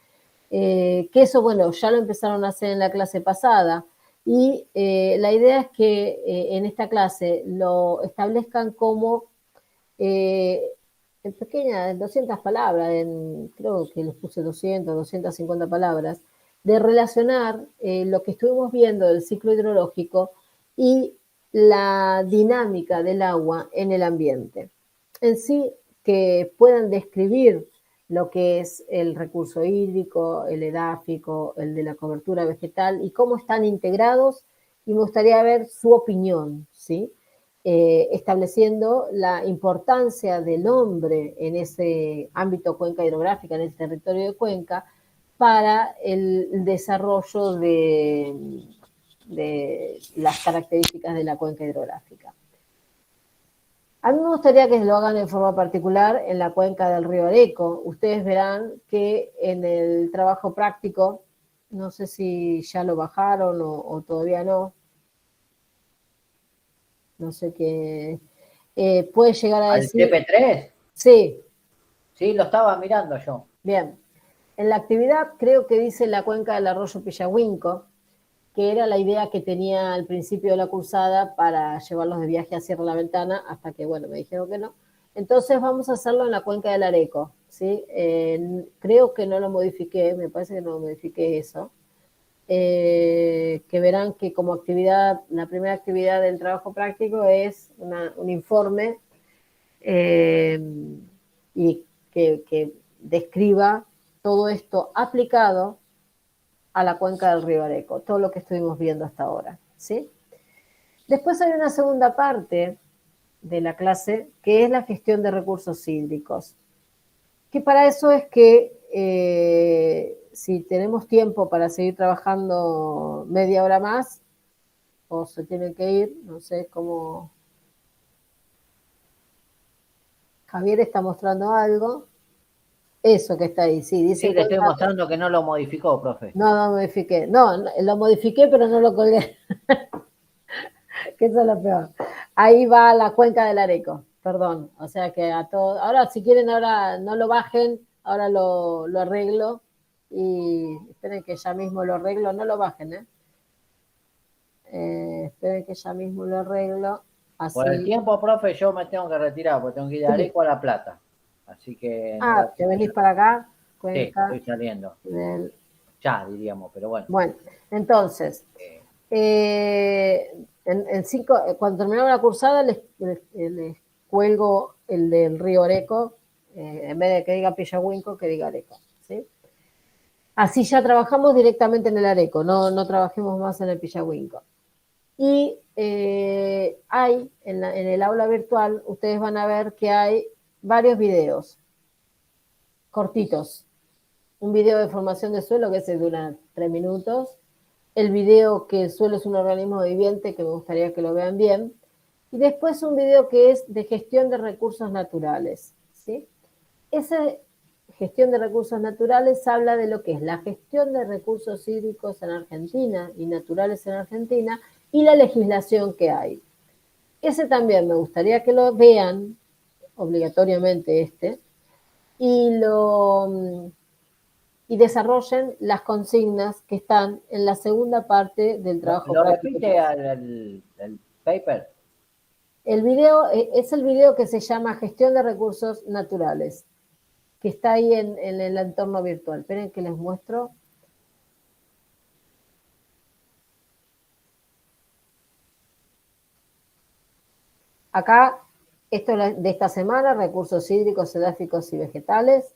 Que eso, bueno, ya lo empezaron a hacer en la clase pasada y la idea es que en esta clase lo establezcan como en pequeñas, 200 palabras, creo que les puse 200, 250 palabras, de relacionar lo que estuvimos viendo del ciclo hidrológico y la dinámica del agua en el ambiente. En sí, que puedan describir lo que es el recurso hídrico, el edáfico, el de la cobertura vegetal y cómo están integrados, y me gustaría ver su opinión, ¿sí? Estableciendo la importancia del hombre en ese ámbito cuenca hidrográfica, en el territorio de Cuenca, para el desarrollo de las características de la cuenca hidrográfica. A mí me gustaría que lo hagan de forma particular en la cuenca del río Areco. Ustedes verán que en el trabajo práctico No sé si ya lo bajaron o todavía no. No sé qué. Puede llegar a ¿Al decir. TP3? Sí, Sí, lo estaba mirando yo. bien. En la actividad creo que dice la cuenca del arroyo Pillahuinco, que era la idea que tenía al principio de la cursada para llevarlos de viaje a Sierra La Ventana, hasta que, bueno, me dijeron que no. Entonces vamos a hacerlo en la cuenca del Areco, ¿sí? Creo que no lo modifiqué, me parece que no lo modifiqué eso. Que verán que como actividad, la primera actividad del trabajo práctico es un informe y que describa todo esto aplicado a la cuenca del río Areco, todo lo que estuvimos viendo hasta ahora, ¿sí? Después hay una segunda parte de la clase que es la gestión de recursos hídricos, que para eso es que si tenemos tiempo para seguir trabajando media hora más, o se tienen que ir, no sé cómo. Javier está mostrando algo. Eso que está ahí, sí, dice. Sí, le estoy mostrando que no lo modificó, profe. No, no modifiqué. No, lo modifiqué, pero no lo colgué. Que eso es lo peor. Ahí va la cuenca del Areco, perdón. O sea que a todos. Ahora, si quieren, ahora no lo bajen, ahora lo arreglo. Y esperen que ya mismo lo arreglo, no lo bajen, esperen que ya mismo lo arreglo. Así. Por el tiempo, profe, yo me tengo que retirar, porque tengo que ir de Areco a La Plata. Así que... ¿te venís para acá? Sí, Cuenca estoy saliendo. del... Ya, diríamos, pero bueno. Bueno, entonces, cuando terminamos la cursada les cuelgo el del río Areco, en vez de que diga Pillahuinco, que diga Areco, ¿sí? Así ya trabajamos directamente en el Areco, no trabajemos más en el Pillahuinco. Y hay, en el aula virtual, ustedes van a ver que hay varios videos cortitos. Un video de formación de suelo que se dura 3 minutos, el video que el suelo es un organismo viviente, que me gustaría que lo vean bien, y después un video que es de gestión de recursos naturales, ¿sí? Esa gestión de recursos naturales habla de lo que es la gestión de recursos hídricos en Argentina y naturales en Argentina y la legislación que hay. Ese también me gustaría que lo vean, obligatoriamente y desarrollen las consignas que están en la segunda parte del trabajo ¿Lo práctico. repite al paper? El video es el video que se llama Gestión de Recursos Naturales, que está ahí en el entorno virtual. Esperen que les muestro. Acá, esto de esta semana, recursos hídricos, edáficos y vegetales.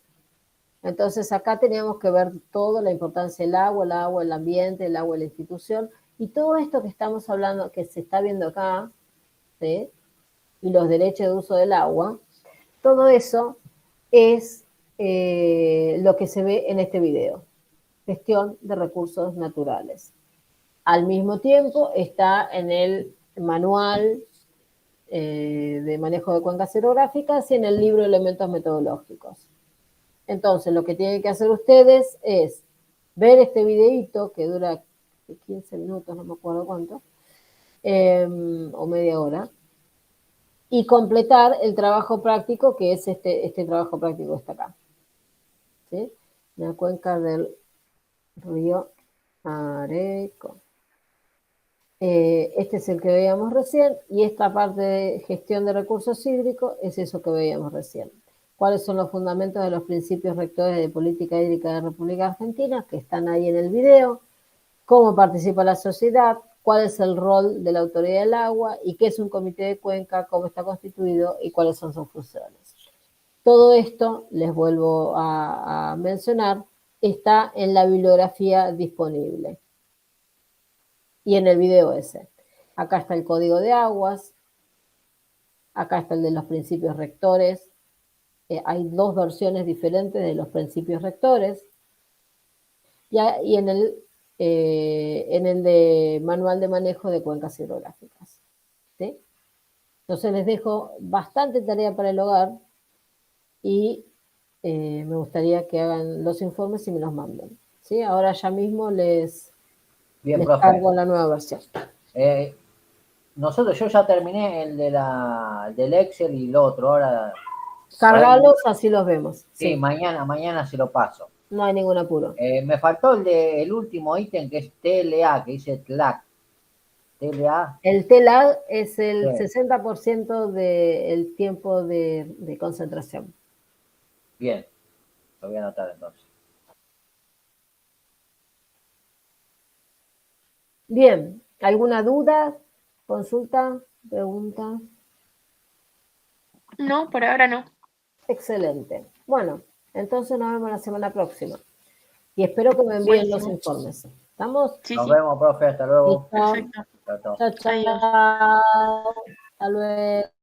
Entonces acá teníamos que ver toda la importancia del agua, el ambiente, el agua, la institución, y todo esto que estamos hablando, que se está viendo acá, ¿sí? Y los derechos de uso del agua, todo eso es lo que se ve en este video, gestión de recursos naturales. Al mismo tiempo está en el manual de manejo de cuencas hidrográficas y en el libro de elementos metodológicos. Entonces, lo que tienen que hacer ustedes es ver este videíto que dura 15 minutos, no me acuerdo cuánto, o media hora, y completar el trabajo práctico, que es este trabajo práctico que está acá. ¿Sí? La cuenca del río Areco. Este es el que veíamos recién, y esta parte de gestión de recursos hídricos es eso que veíamos recién. ¿Cuáles son los fundamentos de los principios rectores de política hídrica de la República Argentina? Que están ahí en el video. ¿Cómo participa la sociedad? ¿Cuál es el rol de la autoridad del agua? ¿Y qué es un comité de cuenca? ¿Cómo está constituido? ¿Y cuáles son sus funciones? Todo esto, les vuelvo a mencionar, está en la bibliografía disponible. Y en el video ese. Acá está el código de aguas. Acá está el de los principios rectores. Hay 2 versiones diferentes de los principios rectores. Y en el de manual de manejo de cuencas hidrográficas. ¿Sí? Entonces les dejo bastante tarea para el hogar y me gustaría que hagan los informes y me los manden. ¿sí? Ahora ya mismo les Bien, profe. cargo la nueva versión. Yo ya terminé el del Excel y el otro. Ahora, Cargalos, así los vemos. sí, Sí, mañana se lo paso. no hay ningún apuro. Me faltó el último ítem que es TLA, que dice TLAC. TLA. El TELAG es el Sí. 60% del tiempo de concentración. Bien, lo voy a anotar entonces. Bien, ¿alguna duda, consulta, pregunta? No, por ahora no. Excelente. Bueno, entonces nos vemos la semana próxima. Y espero que me envíen los Buenísimo. informes. ¿Estamos? Sí, Nos sí, vemos, profe. Hasta luego. Listo. perfecto. Chao, chao. Chao, chao. Adiós. Hasta luego.